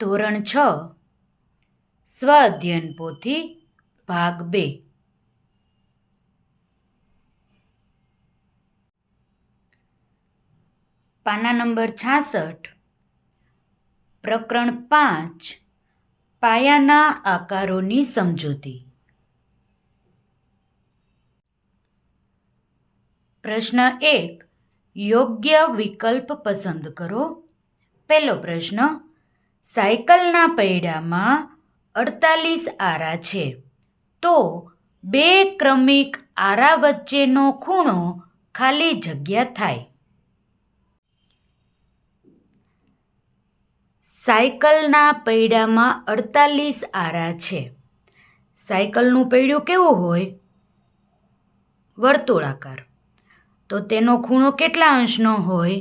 ધોરણ 6 સ્વઅધ્યયન પોથી ભાગ 2 પાના નંબર 66 પ્રકરણ 5 પાયાના આકારોની સમજૂતી. પ્રશ્ન 1 યોગ્ય વિકલ્પ પસંદ કરો. પહેલો પ્રશ્ન, સાયકલના પૈડામાં 48 આરા છે તો બે ક્રમિક આરા વચ્ચેનો ખૂણો ખાલી જગ્યા થાય. સાયકલના પૈડામાં 48 આરા છે. સાયકલનું પૈડું કેવું હોય? વર્તુળાકાર. તો તેનો ખૂણો કેટલા અંશનો હોય?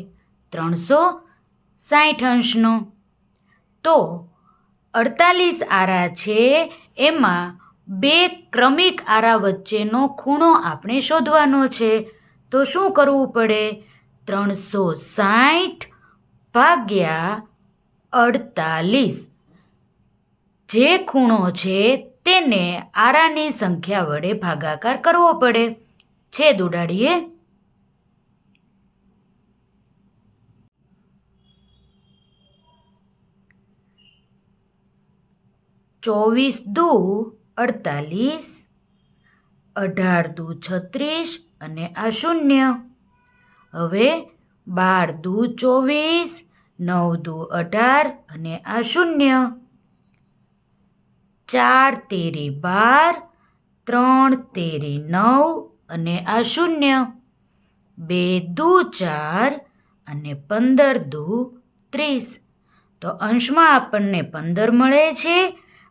360 અંશનો. તો 48 આરા છે, એમાં બે ક્રમિક આરા વચ્ચેનો ખૂણો આપણે શોધવાનો છે. તો શું કરવું પડે? 360 ભાગ્યા 48. જે ખૂણો છે તેને આરાની સંખ્યા વડે ભાગાકાર કરવો પડે. છેદ ઉડાડીએ. 24 દુ 48, 18 દુ 36 અને આ શૂન્ય. હવે 12 દુ 24, 9 દુ 18 અને આ શૂન્ય. 4 તેરી 12, 3 તેરી 9 અને આ શૂન્ય. 2 દુ 4 અને 15 દુ 30. તો અંશમાં આપણને 15 મળે છે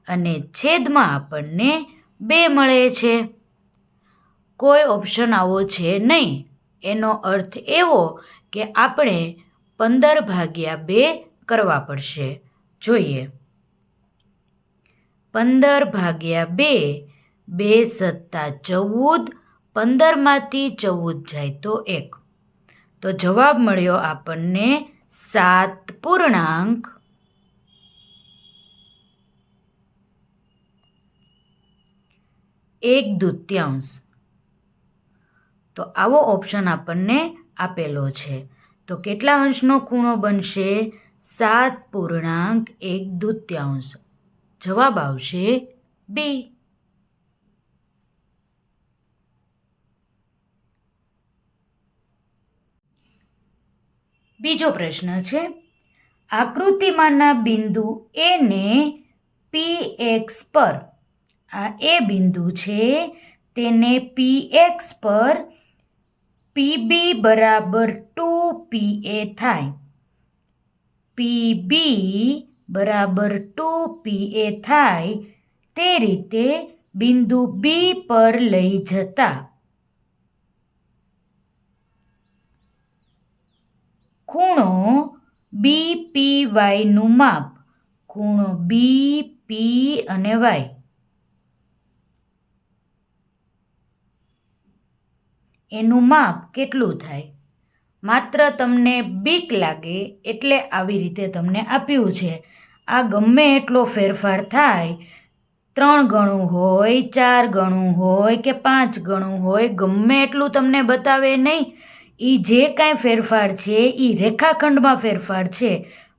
અને છેદમાં આપણને 2 મળે છે. કોઈ ઓપ્શન આવો છે નહીં. એનો અર્થ એવો કે આપણે 15 ભાગ્યા 2 કરવા પડશે. જોઈએ. 15 ભાગ્યા 2, 2 સત્તા 14, 15માંથી 14 જાય તો 1. તો જવાબ મળ્યો આપણને 7 પૂર્ણાંક 1/2. તો આવો ઓપ્શન આપણને આપેલો છે. તો કેટલા અંશનો ખૂણો બનશે? 7 પૂર્ણાંક 1/2. જવાબ આવશે બી. બીજો પ્રશ્ન છે, આકૃતિમાંના બિંદુ એ ને PX પર, આ એ બિંદુ છે, તેને PX પર PB બરાબર 2PA થાય. PB બરાબર 2PA થાય તે રીતે બિંદુ B પર લઈ જતા ખૂણો BPY નું માપ. ખૂણો BP અને Y એનું માપ કેટલું થાય? માત્ર તમને બીક લાગે એટલે આવી રીતે તમને આપ્યું છે. આ ગમે એટલો ફેરફાર થાય, 3 ગણું હોય, 4 ગણું હોય કે 5 ગણું હોય, ગમે એટલું તમને બતાવે નહીં. એ જે કાંઈ ફેરફાર છે એ રેખાખંડમાં ફેરફાર છે.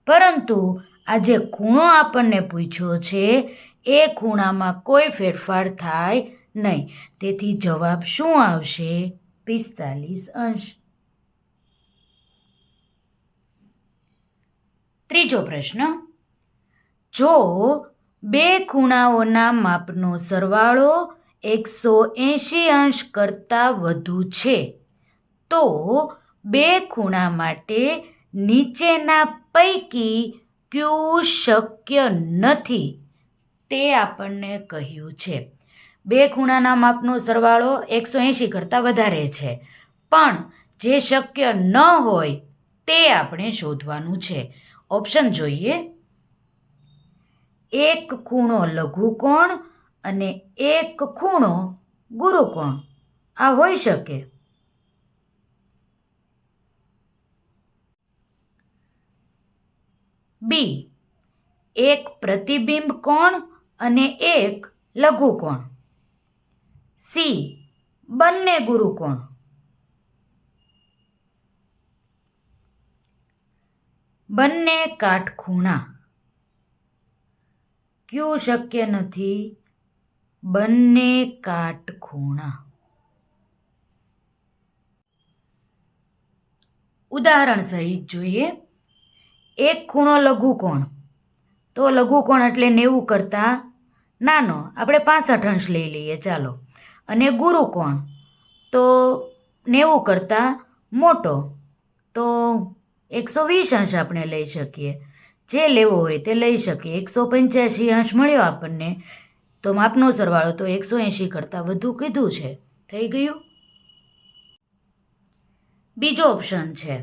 પરંતુ આ જે ખૂણો આપણને પૂછ્યો છે એ ખૂણામાં કોઈ ફેરફાર થાય નહીં. તેથી જવાબ શું આવશે? 45 અંશ. ત્રીજો પ્રશ્ન, જો બે ખૂણાઓના માપનો સરવાળો 180 અંશ કરતાં વધુ છે તો બે ખૂણા માટે નીચેના પૈકી કયું શક્ય નથી તે આપણને કહ્યું છે. બે ખૂણાના માપનો સરવાળો 180 કરતાં વધારે છે, પણ જે શક્ય ન હોય તે આપણે શોધવાનું છે. ઓપ્શન જોઈએ. એક ખૂણો લઘુકોણ અને એક ખૂણો ગુરુકોણ. આ હોઈ શકે. બી એક પ્રતિબિંબ કોણ અને એક લઘુકોણ. સી બંને ગુરુકોણ. બંને કાટખૂણા. ક્યુ શક્ય નથી. બંને કાટખૂણા. ઉદાહરણ સહિત જોઈએ. એક ખૂણો લઘુકોણ, તો લઘુકોણ એટલે 90 કરતાં નાનો, આપણે 65 અંશ લઈ લઈએ ચાલો. અને ગુરુકોણ તો 90 કરતાં મોટો, તો 120 અંશ આપણે લઈ શકીએ. જે લેવો હોય તે લઈ શકીએ. 185 અંશ મળ્યો આપણને, તો માપનો સરવાળો તો 180 કરતાં વધુ કીધું છે. થઈ ગયું. બીજો ઓપ્શન છે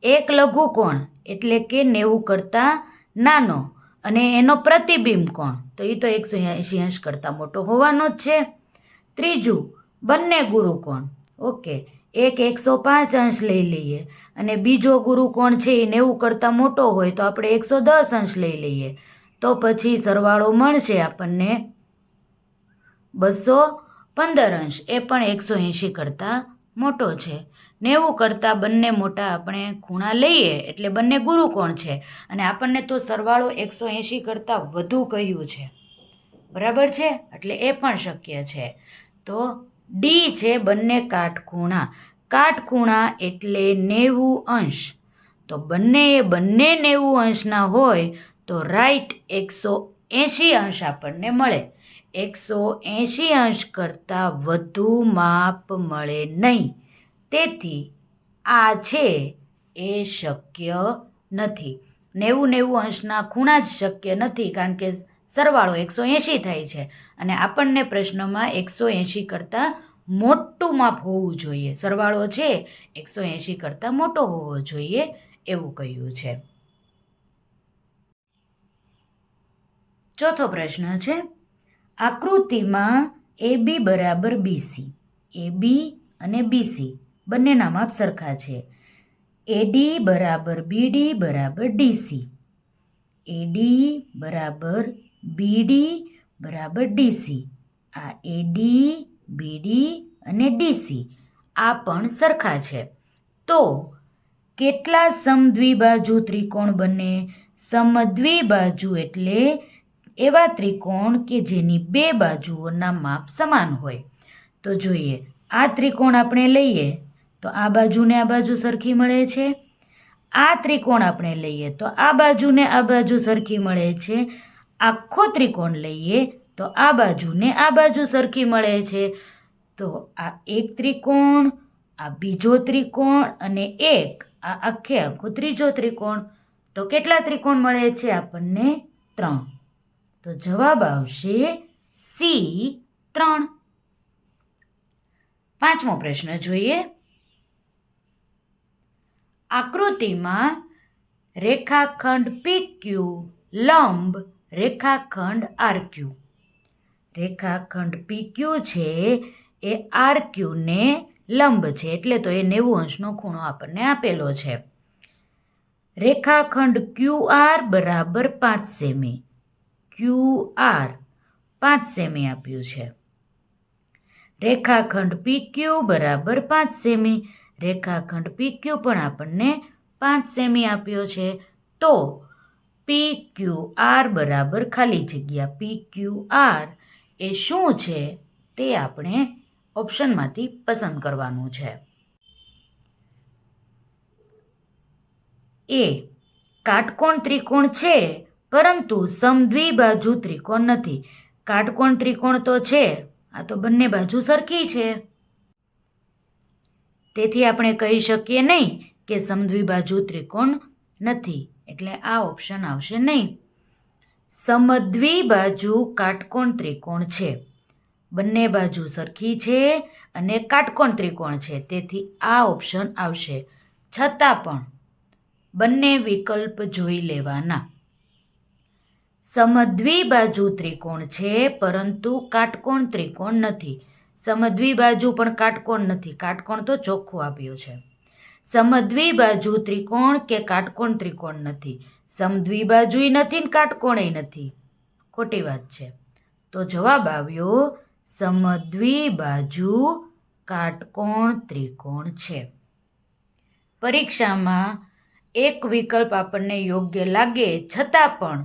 એક લઘુકોણ એટલે કે 90 કરતાં નાનો અને એનો પ્રતિબિંબ કોણ, તો એ તો 180 અંશ કરતાં મોટો હોવાનો જ છે. ત્રીજું બંને ગુરુકોણ. ઓકે, એક 105 અંશ લઈ લઈએ અને બીજો ગુરુકોણ છે એ 90 કરતાં મોટો હોય તો આપણે 110 અંશ લઈ લઈએ, તો પછી સરવાળો મળશે આપણને 215 અંશ. એ પણ 180 કરતાં મોટો છે. 90 કરતાં બંને મોટા આપણે ખૂણા લઈએ એટલે બંને ગુરુકોણ છે અને આપણને તો સરવાળો 180 કરતાં વધુ કહ્યું છે. બરાબર છે, એટલે એ પણ શક્ય છે. તો ડી છે બંને કાટખૂણા. કાટખૂણા એટલે 90 અંશ. તો બંને 90 અંશના હોય તો રાઈટ 180 અંશ આપણને મળે. 180 અંશ કરતાં વધુ માપ મળે નહીં. તેથી આ છે એ શક્ય નથી. 90 અંશના ખૂણા જ શક્ય નથી, કારણ કે સરવાળો 180 થાય છે અને આપણને પ્રશ્નમાં 180 કરતાં મોટું માપ હોવું જોઈએ. સરવાળો છે 180 કરતાં મોટો હોવો જોઈએ એવું કહ્યું છે. ચોથો પ્રશ્ન છે આકૃતિમાં AB બરાબર BC. AB અને BC બંનેના માપ સરખા છે. AD બરાબર BD બરાબર DC. AD બરાબર BD બરાબર DC. આ AD, BD અને DC આ પણ સરખા છે. તો કેટલા સમદ્વિબાજુ ત્રિકોણ બને? સમદ્વિબાજુ એટલે એવા ત્રિકોણ કે જેની બે બાજુઓના માપ સમાન હોય. તો જોઈએ, આ ત્રિકોણ આપણે લઈએ તો આ બાજુને આ બાજુ સરખી મળે છે. આ ત્રિકોણ આપણે લઈએ તો આ બાજુને આ બાજુ સરખી મળે છે. આખો ત્રિકોણ લઈએ તો આ બાજુને આ બાજુ સરખી મળે છે. તો આ એક ત્રિકોણ, આ બીજો ત્રિકોણ અને એક આ આખો ત્રીજો ત્રિકોણ. તો કેટલા ત્રિકોણ મળે છે આપણને? 3. તો જવાબ આવશે C3. પાંચમો પ્રશ્ન જોઈએ. આકૃતિમાં રેખાખંડ PQ લંબ રેખાખંડ RQ. રેખાખંડ PQ છે એ RQ ને લંબ છે, એટલે તો એ 90 અંશનો ખૂણો આપણને આપેલો છે. રેખાખંડ QR બરાબર 5 સેમી. QR 5 સેમી આપ્યું છે. રેખાખંડ PQ બરાબર 5 સેમી. રેખાખંડ PQ પણ આપણને 5 સેમી આપ્યો છે. તો PQR બરાબર ખાલી જગ્યા PQR એ શું છે તે આપણે ઓપ્શનમાંથી પસંદ કરવાનું છે. એ કાટકોણ ત્રિકોણ છે પરંતુ સમદ્વિબાજુ ત્રિકોણ નથી. કાટકોણ ત્રિકોણ તો છે, આ તો બંને બાજુ સરખી છે, તેથી આપણે કહી શકીએ નહીં કે સમદ્વિબાજુ ત્રિકોણ નથી, એટલે આ ઓપ્શન આવશે નહીં. સમદ્વિબાજુ કાટકોણ ત્રિકોણ છે, બંને બાજુ સરખી છે અને કાટકોણ ત્રિકોણ છે, તેથી આ ઓપ્શન આવશે. છતાં પણ બંને વિકલ્પ જોઈ લેવાના. સમદ્વિબાજુ ત્રિકોણ છે પરંતુ કાટકોણ ત્રિકોણ નથી. સમદ્વિબાજુ પણ કાટકોણ નથી, કાટકોણ તો ચોખ્ખું આપ્યું છે. સમદ્વિબાજુ ત્રિકોણ કે કાટકોણ ત્રિકોણ નથી. સમદ્વિબાજુય નથી ને કાટકોણેય નથી. ખોટી વાત છે. તો જવાબ આવ્યો સમદ્વિબાજુ કાટકોણ ત્રિકોણ છે. પરીક્ષામાં એક વિકલ્પ આપણને યોગ્ય લાગે છતાં પણ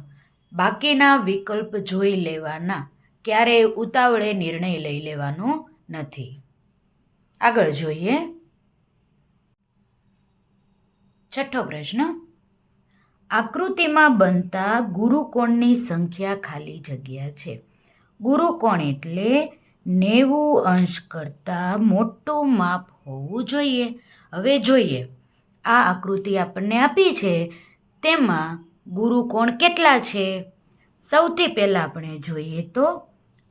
બાકીના વિકલ્પ જોઈ લેવાના. ક્યારેય ઉતાવળે નિર્ણય લઈ લેવાનો નથી. આગળ જોઈએ. 6થો પ્રશ્ન. આકૃતિમાં બનતા ગુરુકોણની સંખ્યા ખાલી જગ્યા છે. ગુરુકોણ એટલે 90 અંશ કરતાં મોટું માપ હોવું જોઈએ. હવે જોઈએ, આ આકૃતિ આપણને આપી છે તેમાં ગુરુકોણ કેટલા છે. સૌથી પહેલાં આપણે જોઈએ તો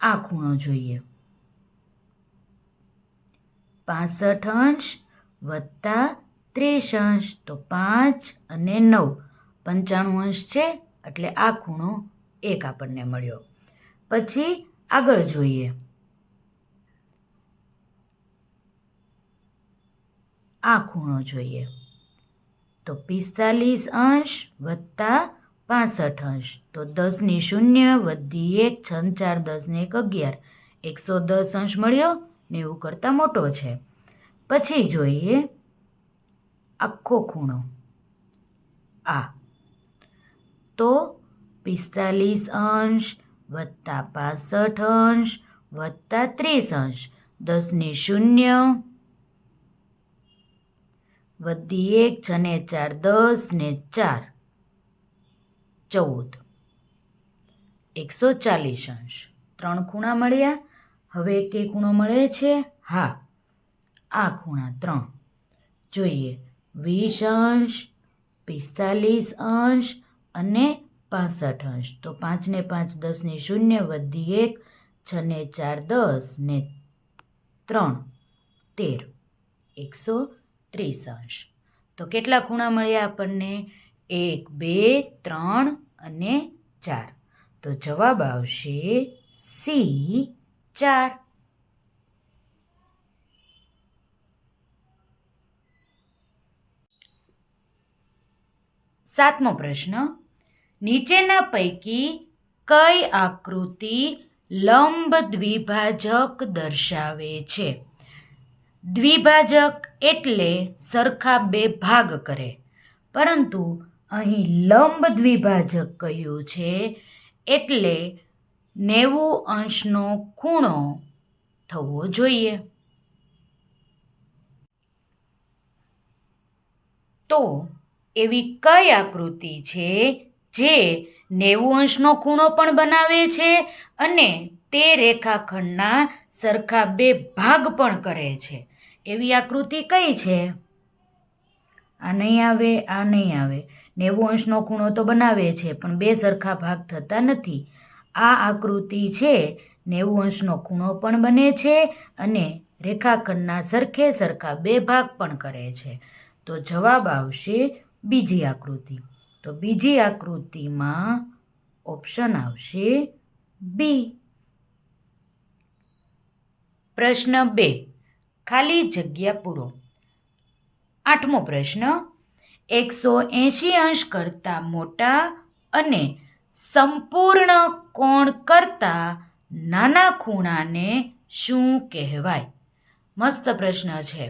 આ ખૂણો જોઈએ. 65 અંશ વત્તા 30 અંશ તો 5 અને 9 95 અંશ છે, એટલે આ ખૂણો 1 આપણને મળ્યો. પછી આગળ જોઈએ. આ ખૂણો જોઈએ તો 45 અંશ વત્તા 65 અંશ તો 10 ની 0 વધી 1 6 4 10 ને 1 11 110 અંશ મળ્યો. 90 કરતાં મોટો છે. પછી જોઈએ આખો ખૂણો આ તો 45 અંશ વત્તા 65 અંશ વત્તા 30 અંશ 10 ની 0 વધી 1 6 ને 4 10 ને 4 14 140 અંશ. 3 ખૂણા મળ્યા. હવે કે ખૂણો મળે છે? હા, આ ખૂણા 3 જોઈએ. 20 અંશ 45 અંશ અને 65 અંશ તો 5 ને 5 10 ની 0 વધી 1 6 ને 4 10 ને 3 13 130 અંશ. તો કેટલા ખૂણા મળ્યા આપણને? 1 2 3 અને 4. તો જવાબ આવશે C4. 7મો પ્રશ્ન. નીચેના પૈકી કઈ આકૃતિ લંબ દ્વિભાજક દર્શાવે છે? દ્વિભાજક એટલે સરખા બે ભાગ કરે, પરંતુ અહીં લંબ દ્વિભાજક કહ્યું છે એટલે 90 અંશનો ખૂણો થવો જોઈએ. તો એવી કઈ આકૃતિ છે જે 90 અંશનો ખૂણો પણ બનાવે છે અને તે રેખાખંડના સરખા બે ભાગ પણ કરે છે? એવી આકૃતિ કઈ છે? આ નહીં આવે, આ નહીં આવે. 90 અંશનો ખૂણો તો બનાવે છે પણ બે સરખા ભાગ થતા નથી. આ આકૃતિ છે 90 અંશનો ખૂણો પણ બને છે અને રેખાખંડના સરખે સરખા બે ભાગ પણ કરે છે. તો જવાબ આવશે બીજી આકૃતિ. તો બીજી આકૃતિમાં ઓપ્શન આવશે બી. પ્રશ્ન 2. ખાલી જગ્યા પૂરો. 8મો પ્રશ્ન. 180 અંશ કરતાં મોટા અને સંપૂર્ણ કોણ કરતાં નાના ખૂણાને શું કહેવાય? મસ્ત પ્રશ્ન છે.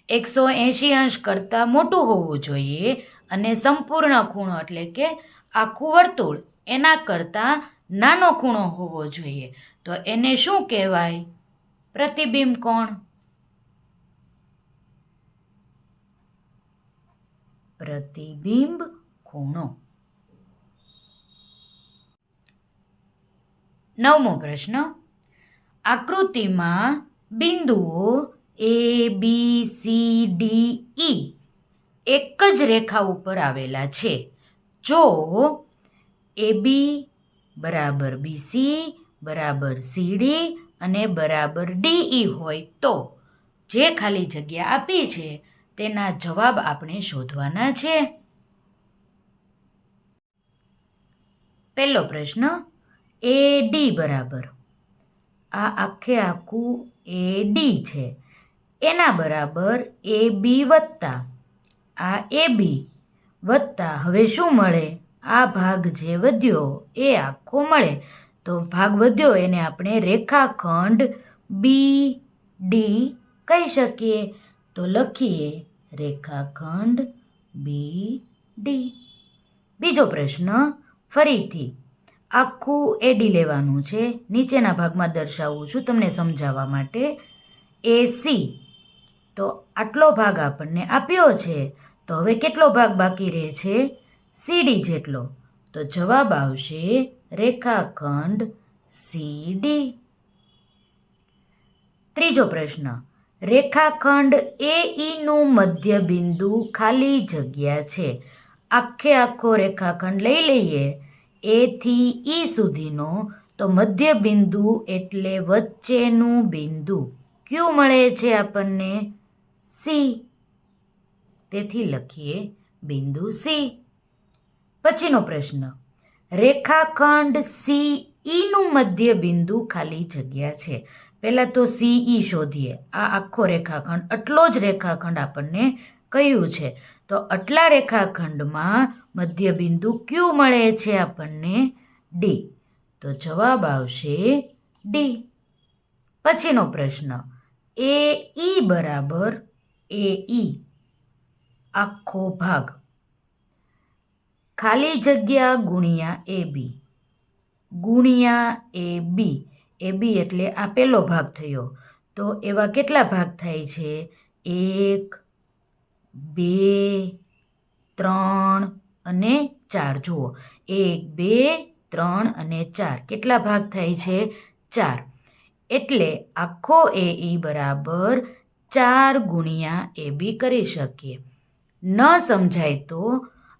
180 અંશ કરતાં મોટું હોવું જોઈએ અને સંપૂર્ણ ખૂણો એટલે કે આખું વર્તુળ એના કરતાં નાનો ખૂણો હોવો જોઈએ. તો એને શું કહેવાય? પ્રતિબિંબ કોણ. પ્રતિબિંબ ખૂણો. 9મો પ્રશ્ન. આકૃતિમાં બિંદુઓ A, B, C, D, E એક જ રેખા ઉપર આવેલા છે. જો AB બરાબર BC બરાબર CD અને બરાબર DE હોય તો જે ખાલી જગ્યા આપી છે તેના જવાબ આપણે શોધવાના છે. પહેલો પ્રશ્ન. AD બરાબર આ આખે આખું AD છે એના બરાબર AB વત્તા આ AB વત્તા હવે શું મળે? આ ભાગ જે વધ્યો એ આખો મળે. તો ભાગ વધ્યો એને આપણે રેખાખંડ BD કહી શકીએ. તો લખીએ રેખાખંડ BD. બીજો પ્રશ્ન ફરીથી આખું AD લેવાનું છે. નીચેના ભાગમાં દર્શાવું છું તમને સમજાવવા માટે. AC તો આટલો ભાગ આપણને આપ્યો છે. તો હવે કેટલો ભાગ બાકી રહે છે? CD જેટલો. તો જવાબ આવશે રેખાખંડ CD. ત્રીજો પ્રશ્ન રેખાખંડ AEનું મધ્ય બિંદુ ખાલી જગ્યા છે. આખો રેખાખંડ લઈ લઈએ A થી E સુધીનો. તો મધ્ય બિંદુ એટલે વચ્ચેનું બિંદુ કયું મળે છે આપણને? C. તેથી લખીએ બિંદુ C. પછીનો પ્રશ્ન રેખાખંડ CEનું મધ્ય બિંદુ ખાલી જગ્યા છે. પહેલાં તો CE શોધીએ. આ આખો રેખાખંડ આટલો જ રેખાખંડ આપણને કહ્યું છે. તો આટલા રેખાખંડમાં મધ્ય બિંદુ કયું મળે છે આપણને? D. તો જવાબ આવશે D. પછીનો પ્રશ્ન AE બરાબર AE આખો ભાગ ખાલી જગ્યા ગુણ્યા AB ગુણ્યા AB. AB એટલે આ પહેલો ભાગ થયો. તો એવા કેટલા ભાગ થાય છે? 1 2 3 અને 4. જુઓ 1 2 3 અને 4 કેટલા ભાગ થાય છે? 4. એટલે આખો AE બરાબર 4 ગુણ્યા AB કરી શકીએ. ન સમજાય તો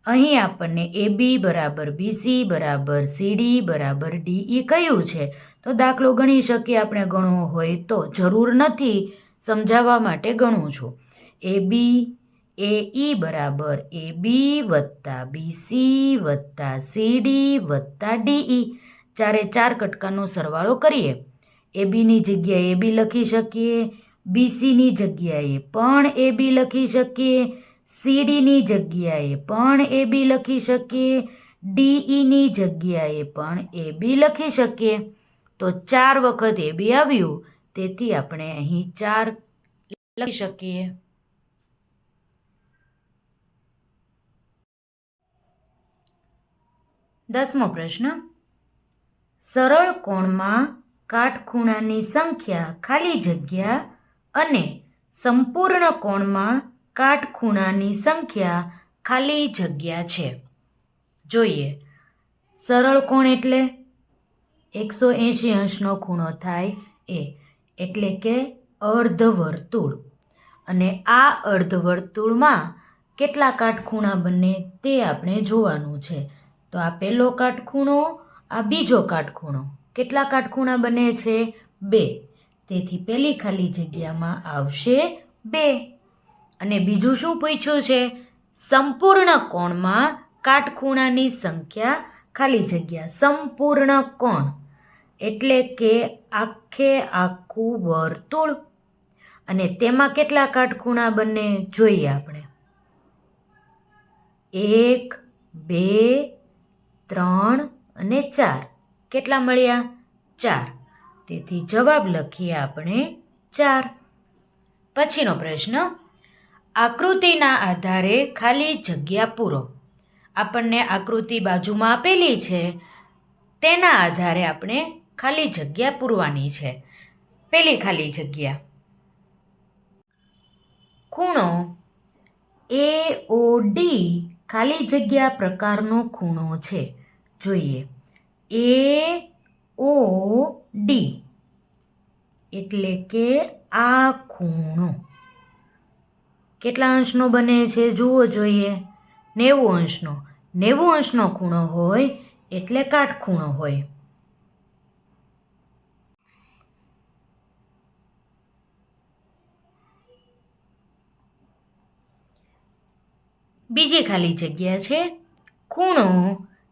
અહીં આપણને AB બરાબર BC બરાબર CD બરાબર DE કહ્યું છે. તો દાખલો ગણી શકીએ આપણે ગણવો હોય તો. જરૂર નથી સમજાવવા માટે ગણું છું. AB AE બરાબર AB વત્તા BC વત્તા CD વત્તા DE. 4 કટકાનો સરવાળો કરીએ. ABની જગ્યાએ AB લખી શકીએ. BCની જગ્યાએ પણ AB લખી શકીએ. CDની જગ્યાએ પણ AB લખી શકીએ. DEની જગ્યાએ પણ AB લખી શકીએ. તો 4 વખત AB આવ્યું તેથી આપણે અહીં 4 લખી શકીએ. દસમો પ્રશ્ન સરળ કોણમાં કાટખૂણાની સંખ્યા ખાલી જગ્યા અને સંપૂર્ણ કોણમાં કાટખૂણાની સંખ્યા ખાલી જગ્યા છે. જોઈએ સરળ કોણ એટલે 180 અંશનો ખૂણો થાય એ. એટલે કે અર્ધવર્તુળ. અને આ અર્ધવર્તુળમાં કેટલા કાટખૂણા બને તે આપણે જોવાનું છે. તો આ પહેલો કાટખૂણો, આ બીજો કાટખૂણો. કેટલા કાટખૂણા બને છે? 2. તેથી પહેલી ખાલી જગ્યામાં આવશે 2. અને બીજું શું પૂછ્યું છે? સંપૂર્ણ કોણમાં કાટખૂણાની સંખ્યા ખાલી જગ્યા. સંપૂર્ણ કોણ એટલે કે આખું વર્તુળ. અને તેમાં કેટલા કાટખૂણા બને જોઈએ આપણે. 1 2 3 અને 4. કેટલા મળ્યા? 4. તેથી જવાબ લખીએ આપણે 4. પછીનો પ્રશ્ન આકૃતિના આધારે ખાલી જગ્યા પૂરો. આપણને આકૃતિ બાજુમાં આપેલી છે તેના આધારે આપણે ખાલી જગ્યા પૂરવાની છે. પહેલી ખાલી જગ્યા ખૂણો AOD ખાલી જગ્યા પ્રકારનો ખૂણો છે. જોઈએ AOD એટલે કે આ ખૂણો કેટલા અંશનો બને છે જુઓ જોઈએ. 90 અંશનો. 90 અંશનો ખૂણો હોય એટલે કાટખૂણો હોય. બીજી ખાલી જગ્યા છે ખૂણો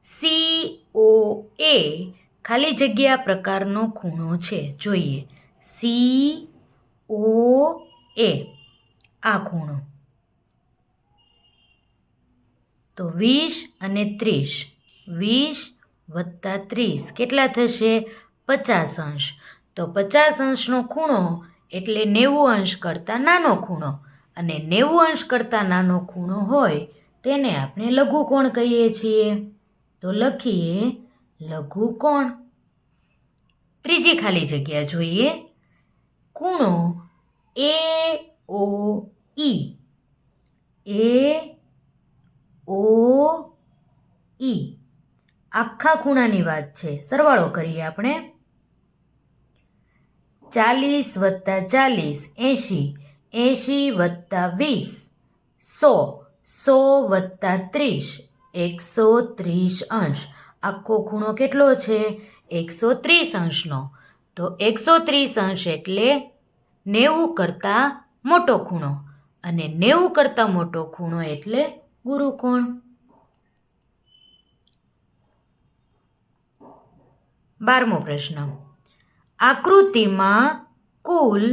COA ખાલી જગ્યા પ્રકારનો ખૂણો છે. જોઈએ COA આ ખૂણો. તો 20 અને 30 20 વત્તા 30 કેટલા થશે? 50 અંશ. તો 50 અંશનો ખૂણો એટલે 90 અંશ કરતાં નાનો ખૂણો, અને 90 અંશ કરતાં નાનો ખૂણો હોય તેને આપણે લઘુકોણ કહીએ છીએ. તો લખીએ લઘુકોણ. ત્રીજી ખાલી જગ્યા જોઈએ. ખૂણો AOE. AOE આખા ખૂણાની વાત છે. સરવાળો કરીએ આપણે. 40 વત્તા 40 80, 80 વત્તા 20 100, 100 વત્તા 30 130 અંશ. આખો ખૂણો કેટલો છે? 130 અંશનો. તો 130 અંશ એટલે 90 કરતાં મોટો ખૂણો, અને 90 કરતાં મોટો ખૂણો એટલે ગુરુકોણ. 12મો પ્રશ્ન. આકૃતિમાં કુલ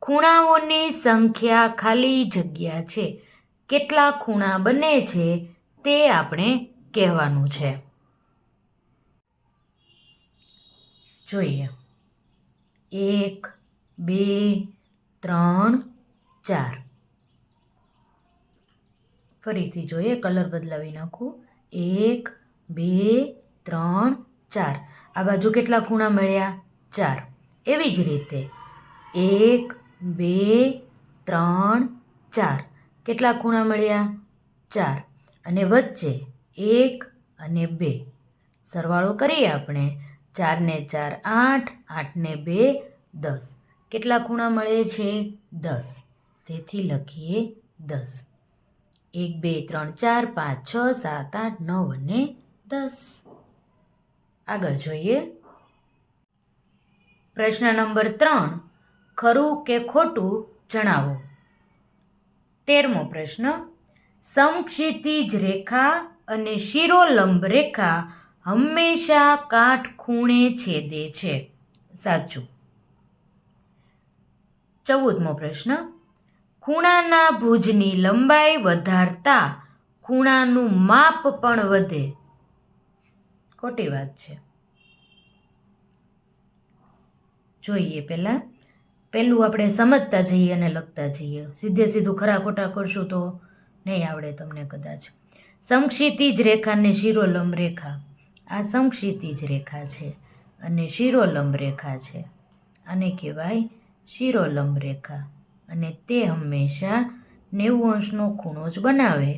ખૂણાઓની સંખ્યા ખાલી જગ્યા છે. કેટલા ખૂણા બને છે તે આપણે કહેવાનું છે. જોઈએ. 1 2 3 4. ફરીથી જોઈએ, કલર બદલાવી નાખું. 1 2 3 4. આ બાજુ કેટલા ખૂણા મળ્યા? 4. એવી જ રીતે 1 2 3 4. કેટલા ખૂણા મળ્યા? 4. અને વચ્ચે 1 અને 2. સરવાળો કરીએ આપણે. 4 ને 4 8, 8 ને 2 10. કેટલા ખૂણા મળે છે? 10. તેથી લખીએ 10. 1 2 3 4 5 6 7 8 9 અને 10. આગળ જોઈએ. પ્રશ્ન નંબર 3. ખરું કે ખોટું જણાવો. 13મો પ્રશ્ન. સમક્ષિતિજ રેખા અને શિરોલંબ રેખા હંમેશા કાટખૂણે છેદે છે. સાચું. 14મો પ્રશ્ન. ખૂણાના ભુજની લંબાઈ વધારતા ખૂણાનું માપ પણ વધે. ખોટી વાત છે. જોઈએ પહેલું આપણે સમજતા જઈએ અને લખતા જઈએ. સીધે સીધું ખરા ખોટા કરશું તો નહીં આવડે તમને કદાચ. સમક્ષિતિજ રેખા અને શિરોલંબ રેખા. આ સમક્ષિતિજ રેખા છે અને શિરોલંબ રેખા છે. આને કહેવાય શિરોલંબ રેખા, અને તે હંમેશા 90 અંશનો ખૂણો જ બનાવે,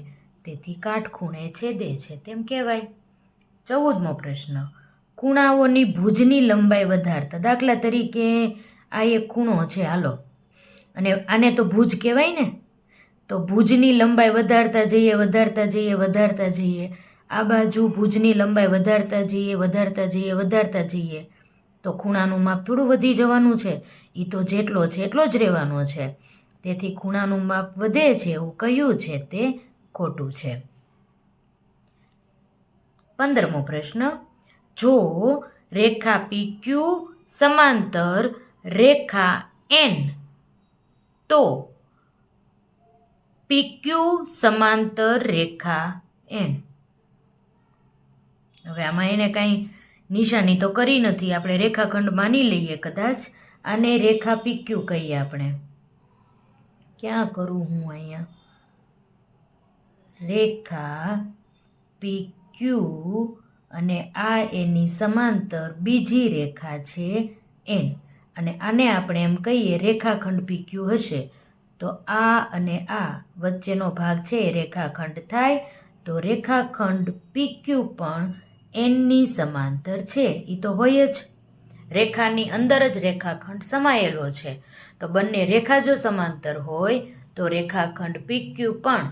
તેથી કાટખૂણે છેદે છે તેમ કહેવાય. 14મો પ્રશ્ન. ખૂણાઓની ભુજની લંબાઈ વધારતા. દાખલા તરીકે આ એક ખૂણો છે, હાલો, અને આને તો ભુજ કહેવાય ને. તો ભુજની લંબાઈ વધારતા જઈએ વધારતા જઈએ વધારતા જઈએ. આ બાજુ ભુજની લંબાઈ વધારતા જઈએ વધારતા જઈએ વધારતા જઈએ તો ખૂણાનું માપ થોડું વધી જવાનું છે. એ તો જેટલો છે એટલો જ રહેવાનો છે. તેથી ખૂણાનું માપ વધે છે એવું કહ્યું છે તે ખોટું છે. 15મો પ્રશ્ન. જો રેખા PQ સમાંતર રેખા N તો PQ સમાંતર રેખા N. હવે આમાં એને કાંઈ નિશાની તો કરી નથી, આપણે રેખાખંડ માની લઈએ. કદાચ આને રેખા PQ કહીએ આપણે. ક્યાં કરું હું અહીંયા? રેખા PQ અને આ એની સમાંતર બીજી રેખા છે N, અને આને આપણે એમ કહીએ રેખાખંડ PQ હશે તો આ અને આ વચ્ચેનો ભાગ છે એ રેખાખંડ થાય. તો રેખાખંડ PQ પણ Nની સમાંતર છે. એ તો હોય જ, રેખાની અંદર જ રેખાખંડ સમાયેલો છે. તો બંને રેખા જો સમાંતર હોય તો રેખાખંડ PQ પણ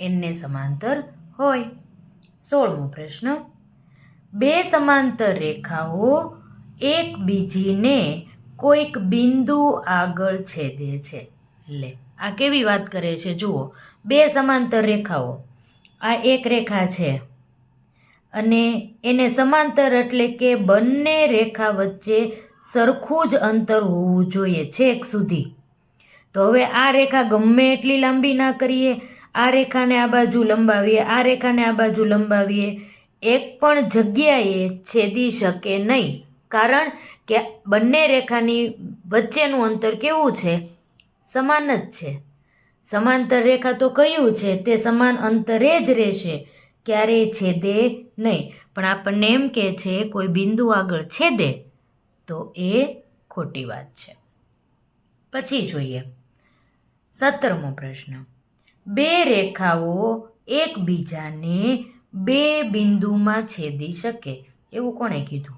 Nને સમાંતર હોય. 16મો પ્રશ્ન. બે સમાંતર રેખાઓ એકબીજીને કોઈક બિંદુ આગળ છેદે છે. લે, આ કેવી વાત કરે છે જુઓ. બે સમાંતર રેખાઓ, આ એક રેખા છે અને એને સમાંતર એટલે કે બંને રેખા વચ્ચે સરખું જ અંતર હોવું જોઈએ છેક સુધી. તો હવે આ રેખા ગમે એટલી લાંબી ના કરીએ, આ રેખાને આ બાજુ લંબાવીએ, આ રેખાને આ બાજુ લંબાવીએ, એક પણ જગ્યાએ છેદી શકે નહીં, કારણ કે બંને રેખાની વચ્ચેનું અંતર કેવું છે? સમાન જ છે. સમાંતર રેખા તો કયું છે? તે સમાન અંતરે જ રહેશે, ક્યારેય છેદે નહીં. પણ આપણને એમ કહે છે કોઈ બિંદુ આગળ છેદે, તો એ ખોટી વાત છે. પછી જોઈએ 17મો પ્રશ્ન. બે રેખાઓ એકબીજાને બે બિંદુમાં છેદી શકે, એવું કોણે કીધું?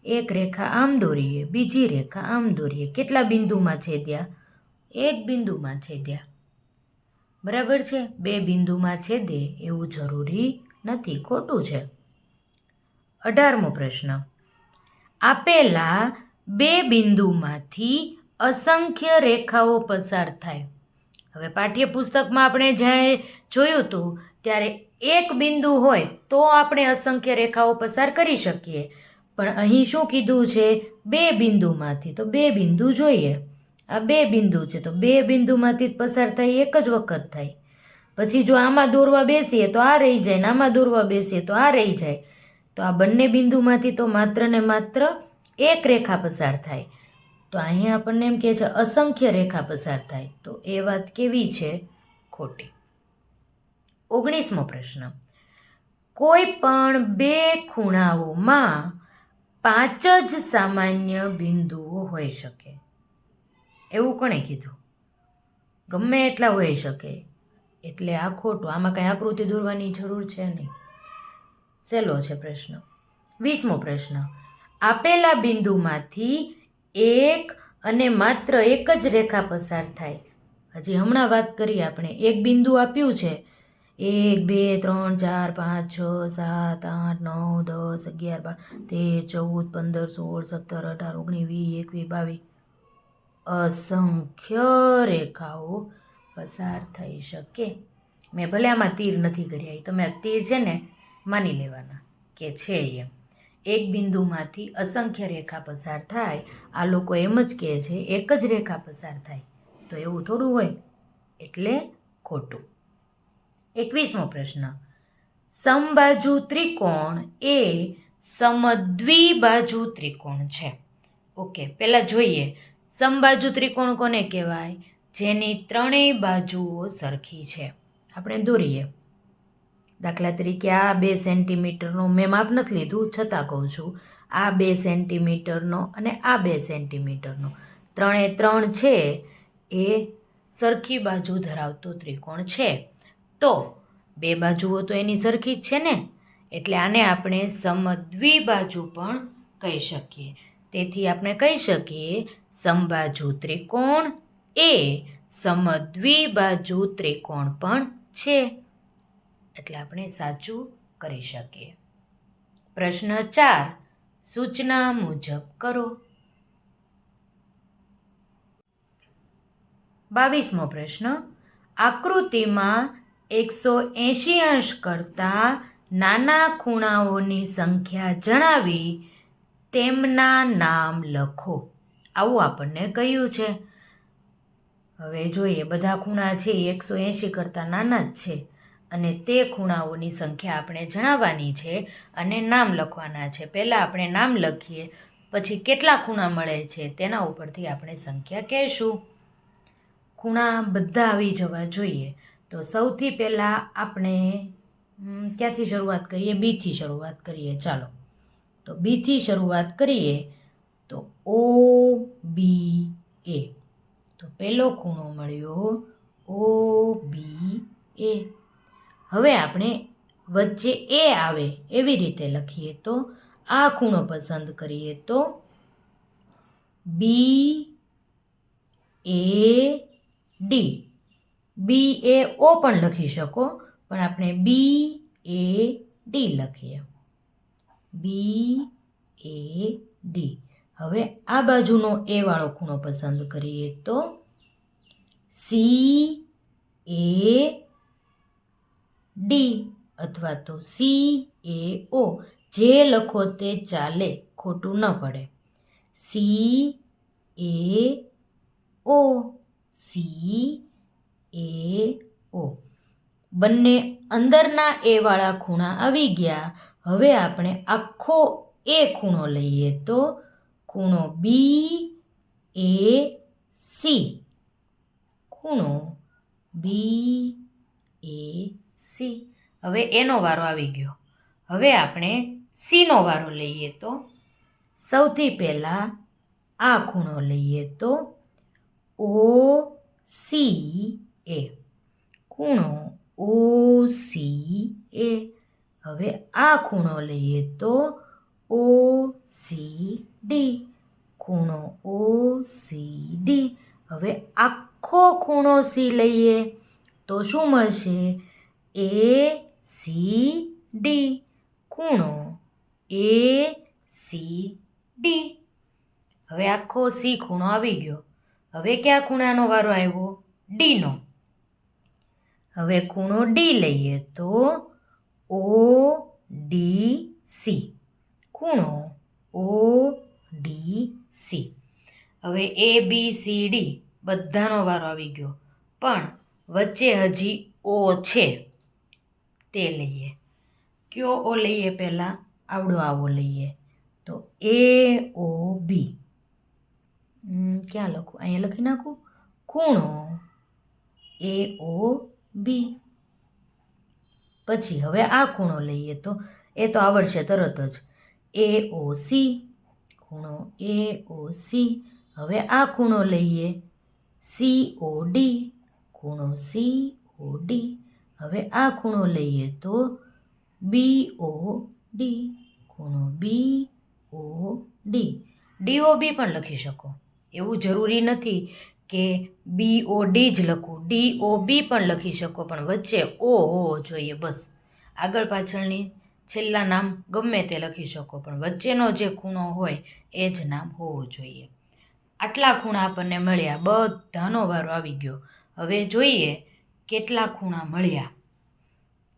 એક રેખા આમ દોરીએ, બીજી રેખા આમ દોરીએ, કેટલા બિંદુમાં છેદ્યા? એક બિંદુમાં છેદ્યા. બરાબર છે? બે બિંદુમાં છેદે એવું જરૂરી નથી, ખોટું છે. 18મો પ્રશ્ન. આપેલા બે બિંદુમાંથી અસંખ્ય રેખાઓ પસાર થાય. હવે પાઠ્યપુસ્તકમાં આપણે જ્યારે જોયું હતું ત્યારે એક બિંદુ હોય તો આપણે અસંખ્ય રેખાઓ પસાર કરી શકીએ, પણ અહીં શું કીધું છે? બે બિંદુમાંથી. તો બે બિંદુ જોઈએ. આ બે બિંદુ છે તો બે બિંદુમાંથી જ પસાર થાય એક જ વખત થાય. પછી જો આમાં દોરવા બેસીએ તો આ રહી જાય, ને આમાં દોરવા બેસીએ તો આ રહી જાય. તો આ બંને બિંદુમાંથી તો માત્ર ને માત્ર એક રેખા પસાર થાય. તો અહીંયા આપણને એમ કહે છે અસંખ્ય રેખા પસાર થાય, તો એ વાત કેવી છે? ખોટી. 19મો પ્રશ્ન. કોઈ પણ બે ખૂણાઓમાં 5 જ સામાન્ય બિંદુઓ હોઈ શકે, એવું કોણે કીધું? ગમે એટલા હોઈ શકે, એટલે આ ખોટું. આમાં કંઈ આકૃતિ દોરવાની જરૂર છે નહીં. સહેલો છે પ્રશ્ન. 20મો પ્રશ્ન. આપેલા બિંદુમાંથી એક અને માત્ર એક જ રેખા પસાર થાય. હજી હમણાં વાત કરીએ આપણે. એક બિંદુ આપ્યું છે 1 2 3 4 5 6 7 8 9 10 11 12 13 14 15 16 17 18 19 20 21 22 અસંખ્ય રેખાઓ પસાર થઈ શકે. મેં ભલે આમાં તીર નથી કર્યા, તમે તીર છે ને માની લેવાના કે છે એમ. એક બિંદુમાંથી અસંખ્ય રેખા પસાર થાય. આ લોકો એમ જ કહે છે એક જ રેખા પસાર થાય, તો એવું થોડું હોય, એટલે ખોટું. 21મો પ્રશ્ન. સમબાજુ ત્રિકોણ એ સમદ્વિબાજુ ત્રિકોણ છે. ઓકે, પહેલાં જોઈએ સમબાજુ ત્રિકોણ કોને કહેવાય? જેની ત્રણેય બાજુઓ સરખી છે. આપણે દોરીએ. દાખલા તરીકે આ 2 સેન્ટીમીટરનો મેં માપ નથી લીધું, છતાં કહું છું, આ 2 સેન્ટીમીટરનો અને આ 2 સેન્ટીમીટરનો, 3 એ 3 છે એ સરખી બાજુ ધરાવતો ત્રિકોણ છે. તો બે બાજુઓ તો એની સરખી જ છે ને, એટલે આને આપણે સમદ્વિબાજુ પણ કહી શકીએ. તેથી આપણે કહી શકીએ સમબાજુ ત્રિકોણ એ સમદ્વિબાજુ ત્રિકોણ પણ છે. એટલે આપણે સાચું કરી શકીએ. પ્રશ્ન 4. સૂચના મુજબ કરો. 22મો પ્રશ્ન. આકૃતિમાં 180 અંશ કરતાં નાના ખૂણાઓની સંખ્યા જણાવી તેમના નામ લખો. આવું આપણને કહ્યું છે. હવે જોઈએ, બધા ખૂણા છે એ 180 કરતાં નાના જ છે, અને તે ખૂણાઓની સંખ્યા આપણે જણાવવાની છે અને નામ લખવાના છે. પહેલાં આપણે નામ લખીએ, પછી કેટલા ખૂણા મળે છે તેના ઉપરથી આપણે સંખ્યા કહેશું. ખૂણા બધા આવી જવા જોઈએ. તો સૌથી પહેલાં આપણે ક્યાંથી શરૂઆત કરીએ? બીથી શરૂઆત કરીએ. ચાલો, તો બીથી શરૂઆત કરીએ તો OBA. તો પહેલો ખૂણો મળ્યો OBA. હવે આપણે વચ્ચે એ આવે એવી રીતે લખીએ તો આ ખૂણો પસંદ કરીએ તો BAD. BAO પણ લખી શકો, પણ આપણે BAD લખીએ. BAD. હવે આ બાજુનો એ વાળો ખૂણો પસંદ કરીએ તો CAD અથવા તો CAO. જે લખો તે ચાલે, ખોટું ન પડે. CAO. CAO. બંને અંદરના એ વાળા ખૂણા આવી ગયા. હવે આપણે આખો એ ખૂણો લઈએ તો ખૂણો BAC, ખૂણો BAC. હવે એનો વારો આવી ગયો. હવે આપણે Cનો વારો લઈએ તો સૌથી પહેલાં આ ખૂણો લઈએ તો OCA, ખૂણો OCA. હવે આ ખૂણો લઈએ તો OCD, ખૂણો OCD. હવે આખો ખૂણો C લઈએ તો શું મળશે? ACD, ખૂણો ACD. હવે આખો C ખૂણો આવી ગયો. હવે કયા ખૂણાનો વારો આવ્યો? Dનો. હવે ખૂણો D લઈએ તો ODC, ખૂણો ODC. હવે ABCD બધાનો વારો આવી ગયો, પણ વચ્ચે હજી O છે તે લઈએ. કયો O લઈએ? પહેલાં આવડો આવો લઈએ તો AOB. ક્યાં લખું? અહીંયા લખી નાખું ખૂણો AOB. પછી હવે આ ખૂણો લઈએ તો એ તો આવડશે તરત જ, AOC, ખૂણો AOC. હવે આ ખૂણો લઈએ COD, ખૂણો COD. હવે આ ખૂણો લઈએ તો BOD, ખૂણો BOD. DOB પણ લખી શકો, એવું જરૂરી નથી કે BOD જ લખું, DOB પણ લખી શકો, પણ વચ્ચે O હોવો જોઈએ બસ. આગળ પાછળની છેલ્લા નામ ગમે તે લખી શકો, પણ વચ્ચેનો જે ખૂણો હોય એ જ નામ હોવું જોઈએ. આટલા ખૂણા આપણને મળ્યા, બધાનો વારો આવી ગયો. હવે જોઈએ કેટલા ખૂણા મળ્યા.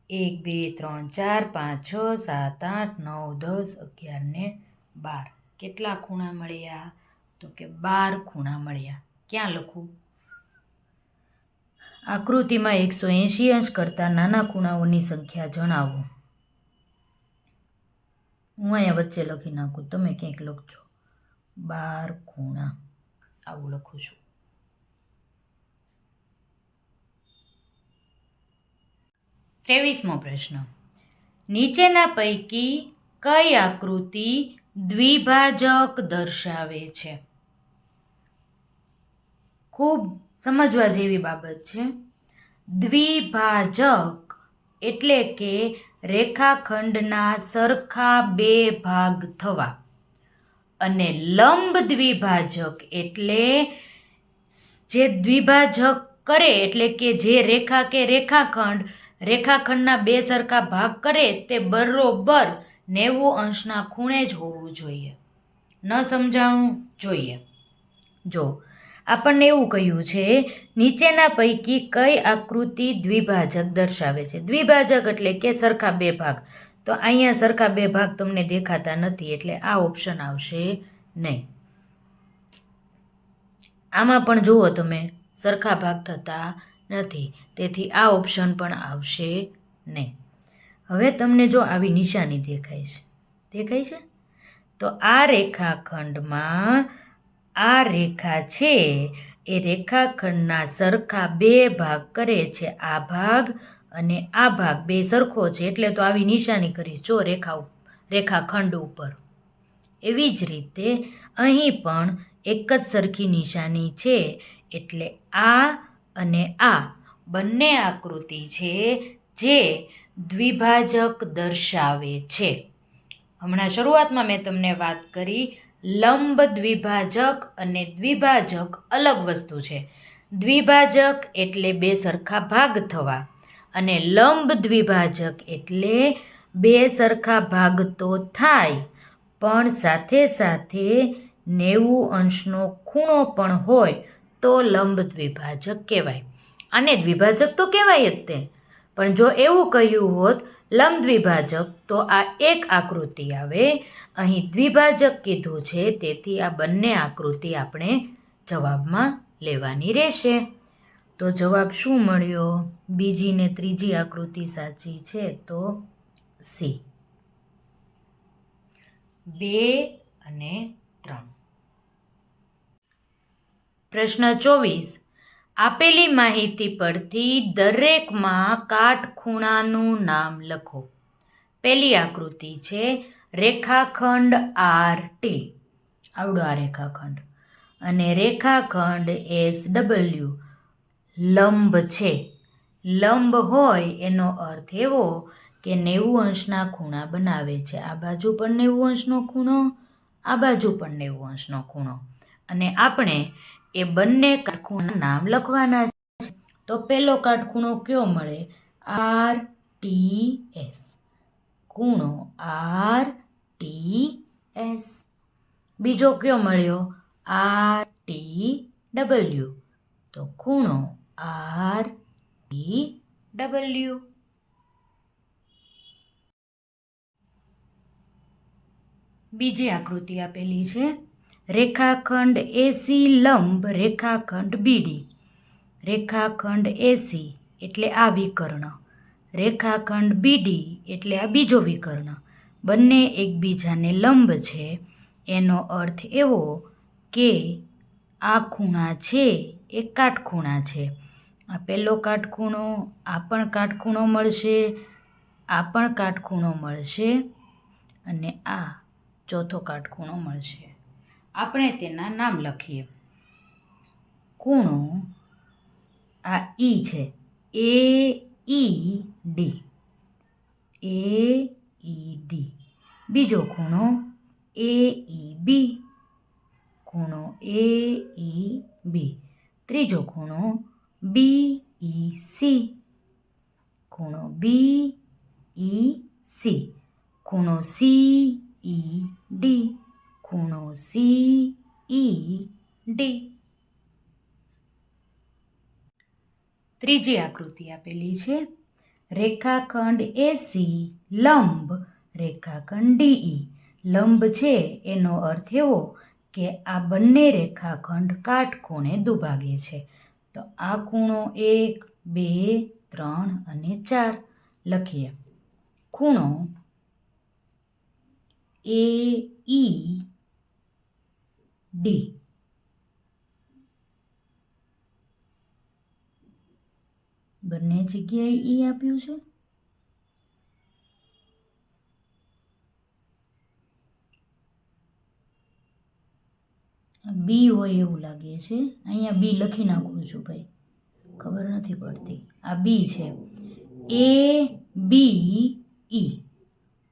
1 2 3 4 5 6 7 8 9 10 11 ને 12. કેટલા ખૂણા મળ્યા? તો કે 12 ખૂણા મળ્યા. ક્યાં લખું? આકૃતિમાં 180 અંશ કરતાં નાના ખૂણાઓની સંખ્યા જણાવો. હું અહીંયા વચ્ચે લખી નાખું, તમે ક્યાંક લખજો. 12 ખૂણા આવું લખું છું. ત્રેવીસમો પ્રશ્ન. નીચેના પૈકી કઈ આકૃતિ દ્વિભાજક દર્શાવે છે? ખૂબ સમજવા જેવી બાબત છે. દ્વિભાજક એટલે કે રેખાખંડના સરખા બે ભાગ થવા, અને લંબ દ્વિભાજક એટલે જે દ્વિભાજક કરે એટલે કે જે રેખા કે રેખાખંડના બે સરખા ભાગ કરે તે બરોબર 90 અંશના ખૂણે જ હોવું જોઈએ. ન સમજાણું? જોઈએ. જો આપણને એવું કહ્યું છે, નીચેના પૈકી કઈ આકૃતિ દ્વિભાજક દર્શાવે છે? દ્વિભાજક એટલે કે સરખા બે ભાગ. તો અહીંયા સરખા બે ભાગ તમને દેખાતા નથી એટલે આ ઓપ્શન આવશે નહીં. આમાં પણ જુઓ તમે સરખા ભાગ થતા નથી, તેથી આ ઓપ્શન પણ આવશે નહીં. હવે તમને જો આવી નિશાની દેખાય છે તો આ રેખાખંડમાં આ રેખા છે એ રેખાખંડના સરખા બે ભાગ કરે છે. આ ભાગ અને આ ભાગ બે સરખો છે એટલે તો આવી નિશાની કરી જો રેખાખંડ ઉપર. એવી જ રીતે અહીં પણ એક જ સરખી નિશાની છે એટલે આ અને આ બંને આકૃતિ છે જે દ્વિભાજક દર્શાવે છે. હમણાં શરૂઆતમાં મેં તમને વાત કરી, લંબ દ્વિભાજક અને દ્વિભાજક અલગ વસ્તુ છે. દ્વિભાજક એટલે બે સરખા ભાગ થવા, અને લંબ દ્વિભાજક એટલે બે સરખા ભાગ તો થાય પણ સાથે સાથે 90 અંશનો ખૂણો પણ હોય તો લંબ દ્વિભાજક કહેવાય. આને દ્વિભાજક તો કહેવાય જ તે, પણ જો એવું કહ્યું હોત લંબ દ્વિભાજક તો આ એક આકૃતિ આવે. અહીં દ્વિભાજક કીધું છે તેથી આ બંને આકૃતિ આપણે જવાબમાં લેવાની રહેશે. તો જવાબ શું મળ્યો? બીજી ને ત્રીજી આકૃતિ સાચી છે તો C. 2 અને 3. પ્રશ્ન 24. આપેલી માહિતી પરથી દરેકમાં કાટખૂણાનું નામ લખો. પહેલી આકૃતિ છે રેખાખંડ RT. આવડો આ રેખાખંડ અને રેખાખંડ SW લંબ છે. લંબ હોય એનો અર્થ એવો કે 90 અંશના ખૂણા બનાવે છે. આ બાજુ પણ 90 અંશનો ખૂણો, આ બાજુ પણ 90 અંશનો ખૂણો, અને આપણે એ બંને કાટખૂણાના નામ લખવાના છે. તો પહેલો કાટખૂણો કયો મળે? RTS. ખૂણો RTS. બીજો કયો મળ્યો? RTW. તો ખૂણો RTW. બીજી આકૃતિ આપેલી છે રેખાખંડ AC લંબ રેખાખંડ BD. રેખાખંડ AC એટલે આ વિકર્ણ, રેખાખંડ BD એટલે આ બીજો વિકર્ણ. બંને એકબીજાને લંબ છે. એનો અર્થ એવો કે આ ખૂણા છે એ કાટખૂણા છે. આ પહેલો કાટખૂણો, આ પણ કાટખૂણો મળશે, આ પણ કાટખૂણો મળશે, અને આ ચોથો કાટખૂણો મળશે. આપણે તેના નામ લખીએ. ખૂણો આ ઈ છે, AED. AED. બીજો ખૂણો AEB. ખૂણો AEB. ત્રીજો ખૂણો BEC. ખૂણો BEC. ખૂણો CED. ખૂણો CED. ત્રીજી આકૃતિ આપેલી છે રેખાખંડ AC લંબ રેખાખંડ DE. લંબ છે એનો અર્થ એવો કે આ બંને રેખાખંડ કાટખૂણે દુભાગે છે. તો આ ખૂણો 1, 2, 3 અને 4 લખીએ. ખૂણો AED. બંને જગ્યાએ ઈ આપ્યું છે. બી હોય એવું લાગે છે. અહીંયા બી લખી નાખું છું ભાઈ, ખબર નથી પડતી. આ બી છે. ABE.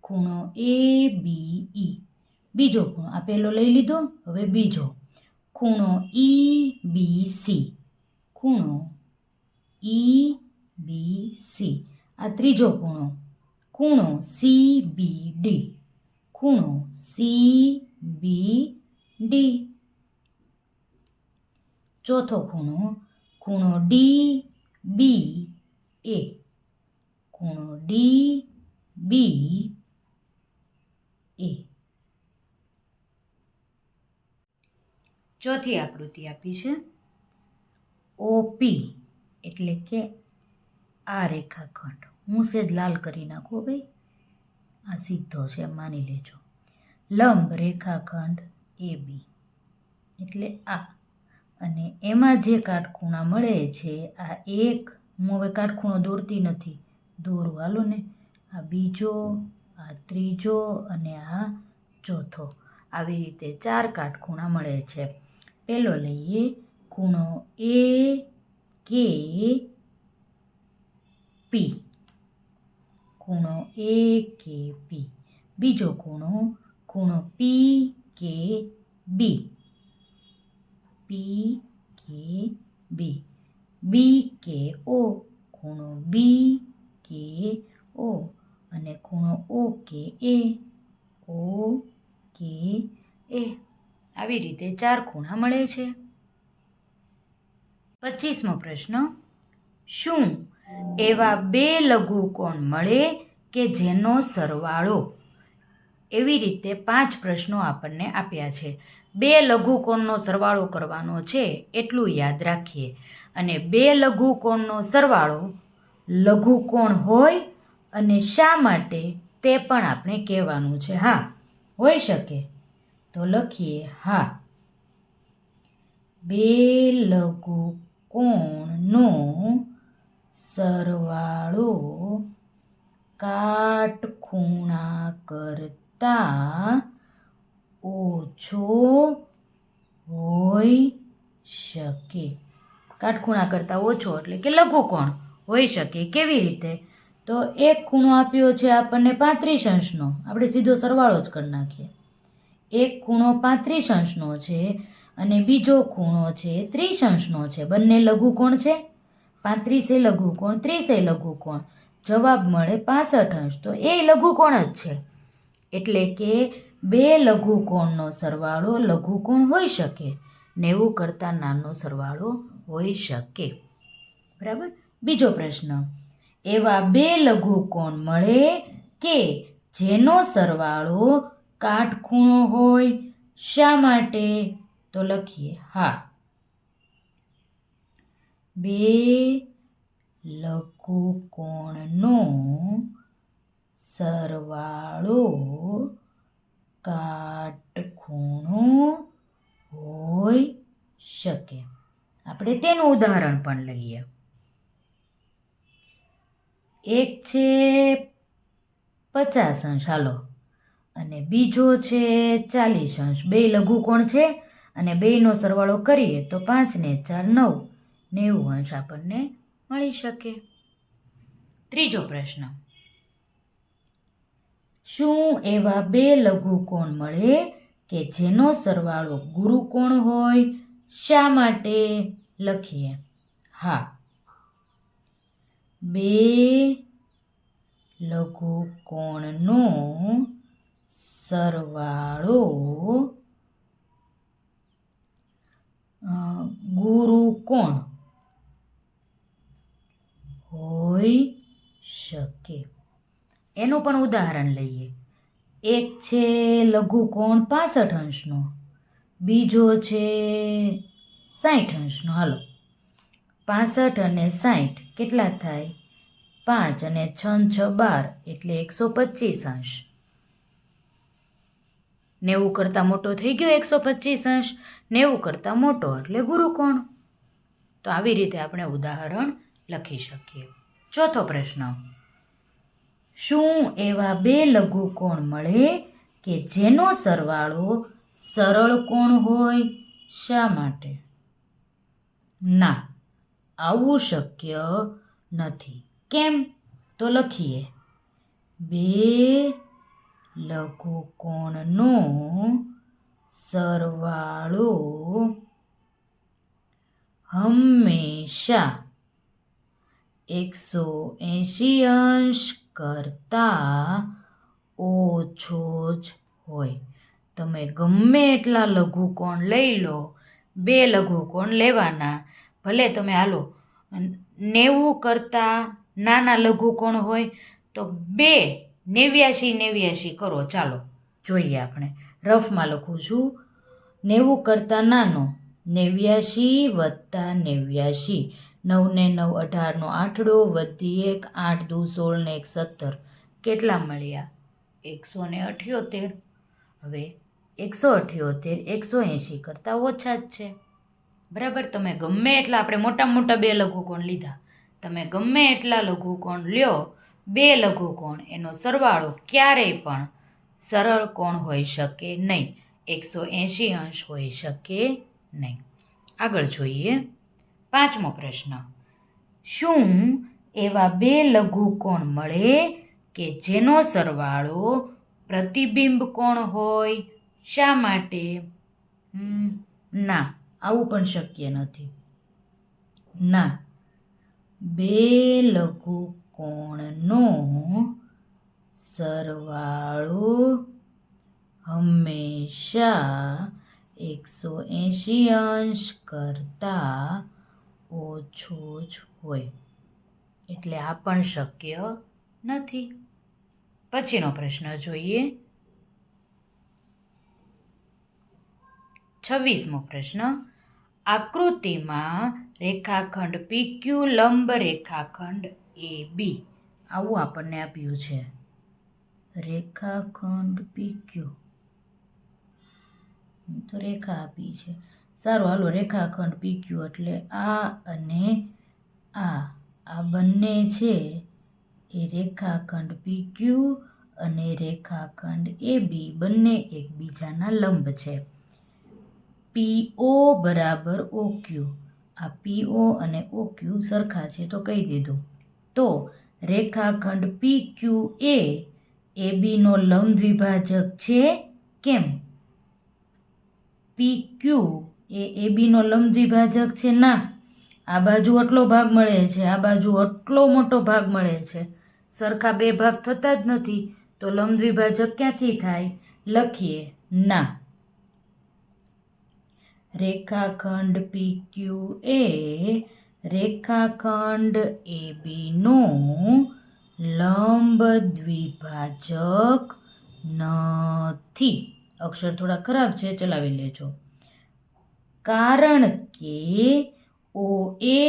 ખૂણો ABE. બીજો ખૂણો આ પહેલો લઈ લીધો, હવે બીજો ખૂણો EBC. ખૂણો EBC. આ ત્રીજો ખૂણો CBD. ખૂણો CBD. ચોથો ખૂણો DBA. ખૂણો DBA. ચોથી આકૃતિ આપી છે OP એટલે કે આ રેખાખંડ. હું સેજ લાલ કરી નાખું ભાઈ, આ સીધો છે માની લેજો. લંબ રેખાખંડ AB એટલે આ, અને એમાં જે કાટખૂણા મળે છે આ એક. હું હવે કાટખૂણો દોરતી નથી, દોરું હાલો ને. આ બીજો, આ ત્રીજો અને આ ચોથો. આવી રીતે 4 કાટખૂણા મળે છે. પહેલો લઈએ ખૂણો AKP. ખૂણો AKP. બીજો ખૂણો PKB. PKB. BKO. ખૂણો BKO. અને ખૂણો OKA. OKA. આવી રીતે 4 ખૂણા મળે છે. 25મો પ્રશ્ન. શું એવા 2 લઘુકોણ મળે કે જેનો સરવાળો? એવી રીતે 5 પ્રશ્નો આપણને આપ્યા છે. 2 લઘુકોણનો સરવાળો કરવાનો છે એટલું યાદ રાખીએ. અને 2 લઘુકોણનો સરવાળો લઘુકોણ હોય અને શા માટે તે પણ આપણે કહેવાનું છે. હા, હોઈ શકે? તો લખીએ હા. બે લઘુકોણનો સરવાળો કાટખૂણા કરતાં ઓછો હોઈ શકે. કાટખૂણા કરતાં ઓછો એટલે કે લઘુકોણ હોઈ શકે. કેવી રીતે? તો એક ખૂણો આપ્યો છે આપણને 35 અંશનો, આપણે સીધો સરવાળો જ કરી નાખીએ. એક ખૂણો 35 અંશનો છે અને બીજો ખૂણો છે 30 અંશનો છે. બંને લઘુકોણ છે. 35 એ લઘુકોણ, 30 એ લઘુકોણ. જવાબ મળે 65 અંશ. તો એ લઘુકોણ જ છે. એટલે કે બે લઘુકોણનો સરવાળો લઘુકોણ હોઈ શકે. 90 કરતાં નાનો સરવાળો હોઈ શકે. બરાબર. બીજો પ્રશ્ન, એવા બે લઘુકોણ મળે કે જેનો સરવાળો કાટખૂણો હોય. શા માટે? તો લખીએ હા. બે લઘુકોણનો સરવાળો કાટખૂણો હોઈ શકે. આપણે તેનું ઉદાહરણ પણ લઈએ. એક છે 50 અંશ, હાલો, અને બીજો છે 40 અંશ. બે લઘુકોણ છે અને બેયનો સરવાળો કરીએ તો 5 ને 4 9, 90 અંશ આપણને મળી શકે. ત્રીજો પ્રશ્ન, શું એવા બે લઘુકોણ મળે કે જેનો સરવાળો ગુરુકોણ હોય? શા માટે? લખીએ હા. બે લઘુકોણનો સરવાળો ગુરુકોણ હોઈ શકે. એનું પણ ઉદાહરણ લઈએ. એક છે લઘુકોણ 65 અંશનો, બીજો છે 60 અંશનો. હાલો, 65 અને 60 કેટલા થાય? 5 અને 6 6 12 એટલે 125 અંશ. 90 કરતાં મોટો થઈ ગયો 125 અંશ. 90 કરતાં મોટો એટલે ગુરુકોણ. તો આવી રીતે આપણે ઉદાહરણ લખી શકીએ. ચોથો પ્રશ્ન, શું એવા બે લઘુકોણ મળે કે જેનો સરવાળો સરળ કોણ હોય? શા માટે? ના, આવું શક્ય નથી. કેમ? તો લખીએ બે લઘુકોણનો સરવાળો હંમેશા 180 અંશ કરતાં ઓછો જ હોય. તમે ગમે એટલા લઘુકોણ લઈ લો, બે લઘુકોણ લેવાના. ભલે તમે હાલો 90 કરતાં નાના લઘુકોણ હોય તો 2 89 કરો. ચાલો જોઈએ, આપણે રફમાં લખું છું. 90 કરતાં નાનો 89 વત્તા 89, 9 ને 9 18નો આઠડો, વધી 1 8 દુ 16 ને 1 17. કેટલા મળ્યા? 178. હવે 178 180 કરતાં ઓછા જ છે. બરાબર. તમે ગમે એટલા, આપણે મોટામાં મોટા બે લઘુકોણ લીધા, તમે ગમે એટલા લઘુકોણ લ્યો, બે લઘુકોણ એનો સરવાળો ક્યારેય પણ સરળ કોણ હોઈ શકે નહીં. 180 અંશ હોઈ શકે નહીં. આગળ જોઈએ. પાંચમો પ્રશ્ન, શું એવા બે લઘુકોણ મળે કે જેનો સરવાળો પ્રતિબિંબ કોણ હોય? શા માટે? ના, આવું પણ શક્ય નથી. ના, બે લઘુકોણનો સરવાળો હંમેશા 180 અંશ કરતાં ઓછો જ હોય. એટલે આ પણ શક્ય નથી. પછીનો પ્રશ્ન જોઈએ. 26મો પ્રશ્ન, આકૃતિમાં રેખાખંડ PQ લંબ રેખાખંડ AB. આવું આપણને આપ્યું છે. રેખાખંડ PQ તો રેખા આપી છે. સારું, હાલો રેખાખંડ PQ એટલે આ અને આ બંને છે એ રેખાખંડ PQ અને રેખાખંડ AB બંને એકબીજાના લંબ છે. PO બરાબર OQ. આ PO અને OQ સરખા છે તો કહી દીધું. તો રેખાખંડ PQ એ ABનો લંબ દ્વિભાજક છે કેમ? PQ એ ABનો લંબ દ્વિભાજક છે ના. આ બાજુ આટલો ભાગ મળે છે, આ બાજુ આટલો મોટો ભાગ મળે છે, સરખા બે ભાગ થતા જ નથી, તો લંબ દ્વિભાજક ક્યાંથી થાય? લખીએ ના. રેખાખંડ PQ એ રેખાખંડ ABનો લંબ દ્વિભાજક નથી. અક્ષર થોડા ખરાબ છે, ચલાવી લેજો. કારણ કે OA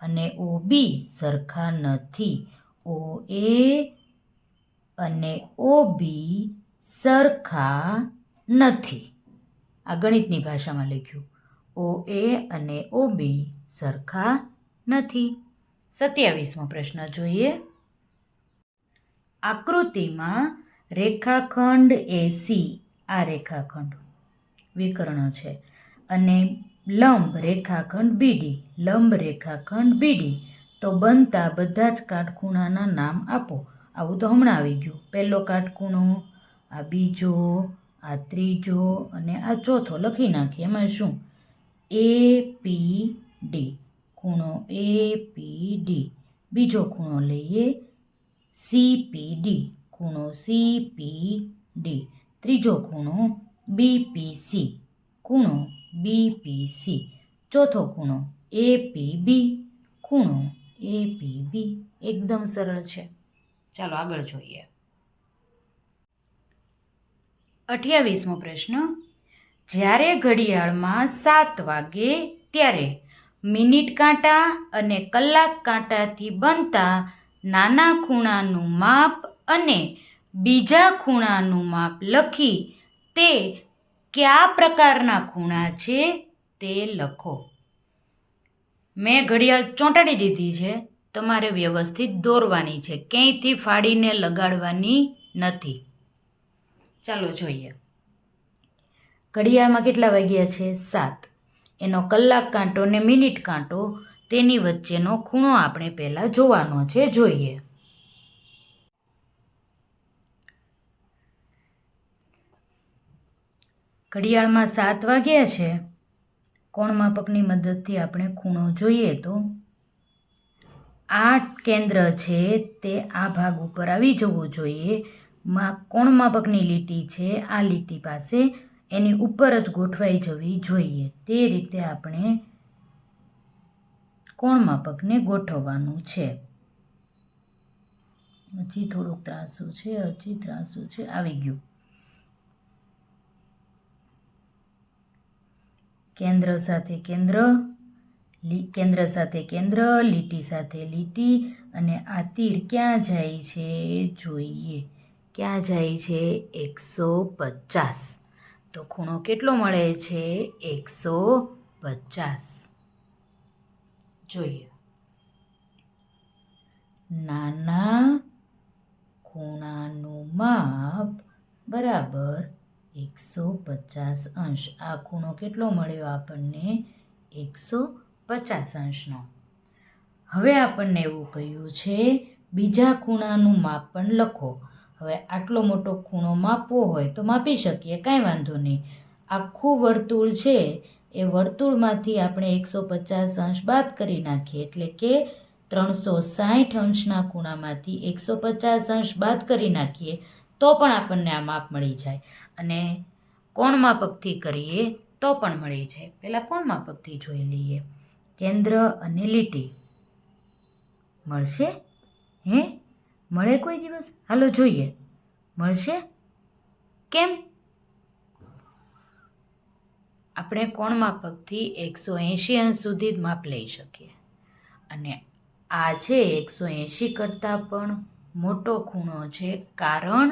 અને OB સરખા નથી. OA અને OB સરખા નથી. આ ગણિતની ભાષામાં લખ્યું. OA અને OB સરખા નથી. 27મો પ્રશ્ન જોઈએ. આકૃતિમાં રેખાખંડ AC, આ રેખાખંડ વિકર્ણ છે, અને લંબ રેખાખંડ BD, લંબ રેખાખંડ BD, તો બનતા બધા જ કાટખૂણાના નામ આપો. આવું તો હમણાં આવી ગયું. પહેલો કાટખૂણો, આ બીજો, આ ત્રીજો અને આ ચોથો લખી નાખીએ. એમાં શું? APD, ખૂણો APD. બીજો ખૂણો લઈએ CPD, ખૂણો CPD. ત્રીજો ખૂણો BPC, ખૂણો BPC. ચોથો ખૂણો APB, ખૂણો APB. એકદમ સરળ છે. ચાલો આગળ જોઈએ. 28મો પ્રશ્ન. જ્યારે ઘડિયાળમાં 7 વાગે ત્યારે મિનિટ કાંટા અને કલાક કાંટાથી બનતા નાના ખૂણાનું માપ અને બીજા ખૂણાનું માપ લખી તે કયા પ્રકારના ખૂણા છે તે લખો. મેં ઘડિયાળ ચોંટાડી દીધી છે, તમારે વ્યવસ્થિત દોરવાની છે, ક્યાંયથી ફાડીને લગાડવાની નથી. ચાલો જોઈએ. ઘડિયાળમાં કેટલા વાગ્યા છે? 7. એનો કલાક કાંટો ને મિનિટ કાંટો, તેની વચ્ચેનો ખૂણો આપણે પહેલાં જોવાનો છે. જોઈએ. ઘડિયાળમાં 7 વાગ્યા છે. કોણ માપકની મદદથી આપણે ખૂણો જોઈએ તો આ કેન્દ્ર છે તે આ ભાગ ઉપર આવી જવું જોઈએ. કોણ માપકની લીટી છે આ લીટી પાસે, એની ઉપર જ ગોઠવાઈ જવી જોઈએ. તે રીતે આપણે કોણ માપકને ગોઠવવાનું છે. હજી થોડુંક ત્રાસું છે, આવી ગયું. કેન્દ્ર સાથે કેન્દ્ર, કેન્દ્ર સાથે કેન્દ્ર, લીટી સાથે લીટી, અને આ તીર ક્યાં જાય છે જોઈએ. ક્યાં જાય છે? 150. તો ખૂણો કેટલો મળે છે? 150. જોઈએ. નાના ખૂણાનું માપ બરાબર 150 અંશ. આ ખૂણો કેટલો મળ્યો આપણને? 150 અંશનો. હવે આપણને એવું કહ્યું છે બીજા ખૂણાનું માપ પણ લખો. હવે આટલો મોટો ખૂણો માપવો હોય તો માપી શકીએ, કાંઈ વાંધો નહીં. આખું વર્તુળ છે એ વર્તુળમાંથી આપણે 150 અંશ બાદ કરી નાખીએ, એટલે કે 360 અંશના ખૂણામાંથી 150 અંશ બાદ કરી નાખીએ તો પણ આપણને આ માપ મળી જાય. અને કોણ માપકથી કરીએ તો પણ મળી જાય. પહેલાં કોણ માપકથી જોઈ લઈએ. કેન્દ્ર અને લીટી મળશે? મળે કોઈ દિવસ? હાલો જોઈએ. મળશે? કેમ? આપણે કોણ માપકથી 180 અંશ સુધી જ માપ લઈ શકીએ. અને આ છે 180 કરતાં પણ મોટો ખૂણો છે, કારણ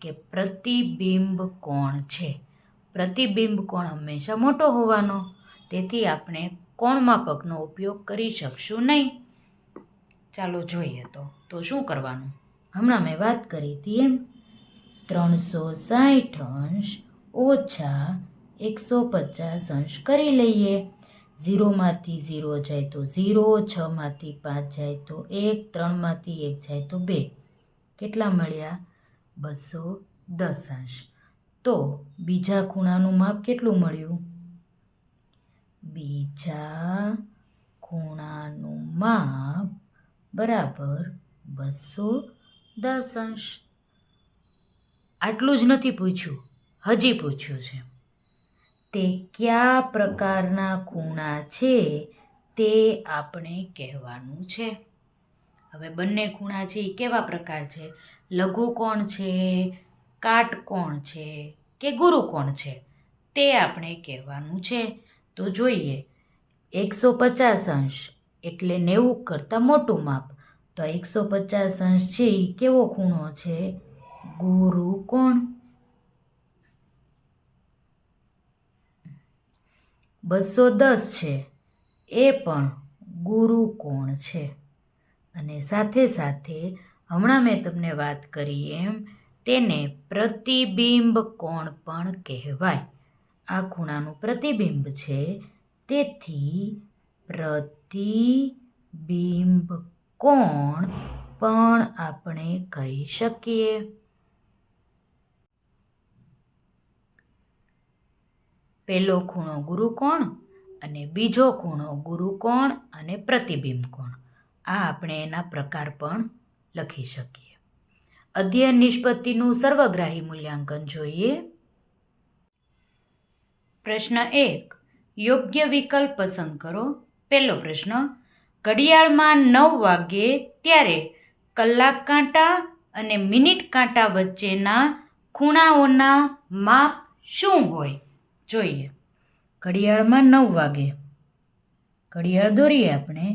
કે પ્રતિબિંબ કોણ છે. પ્રતિબિંબ કોણ હંમેશા મોટો હોવાનો, તેથી આપણે કોણ માપકનો ઉપયોગ કરી શકશું નહીં. ચાલો જોઈએ તો શું કરવાનું. હમણાં મેં વાત કરી હતી એમ 360 અંશ ઓછા 150 અંશ કરી લઈએ. 0માંથી 0 જાય તો 0, 6માંથી 5 જાય તો 1, 3માંથી 1 જાય તો 2. કેટલા મળ્યા? 210 અંશ. તો બીજા ખૂણાનું માપ કેટલું મળ્યું? બીજા ખૂણાનું માપ બરાબર 210 અંશ. આટલું જ નથી પૂછ્યું, હજી પૂછ્યું છે તે કયા પ્રકારના ખૂણા છે તે આપણે કહેવાનું છે. હવે બંને ખૂણા છે એ કેવા પ્રકાર છે? લઘુકોણ છે, કાટકોણ છે કે ગુરુકોણ છે, તે આપણે કહેવાનું છે. તો જોઈએ, 150 અંશ એટલે 90 કરતાં મોટું માપ. તો 150 અંશ છે એ કેવો ખૂણો છે? ગુરુકોણ. 210 છે એ પણ ગુરુકોણ છે. અને સાથે સાથે હમણાં મેં તમને વાત કરી એમ તેને પ્રતિબિંબ કોણ પણ કહેવાય. આ ખૂણાનું પ્રતિબિંબ છે, તેથી પ્રતિબિંબ કોણ પણ આપણે કહી શકીએ. પહેલો ખૂણો ગુરુકોણ અને બીજો ખૂણો ગુરુકોણ અને પ્રતિબિંબ કોણ. આ આપણે એના પ્રકાર પણ લખી શકીએ. અધ્યયન નિષ્પત્તિનું સર્વગ્રાહી મૂલ્યાંકન જોઈએ. પ્રશ્ન 1, યોગ્ય વિકલ્પ પસંદ કરો. પહેલો પ્રશ્ન, ઘડિયાળમાં 9 વાગે ત્યારે કલાક કાંટા અને મિનિટ કાંટા વચ્ચેના ખૂણાઓના માપ શું હોય? જોઈએ, ઘડિયાળમાં 9 વાગે, ઘડિયાળ દોરીએ આપણે.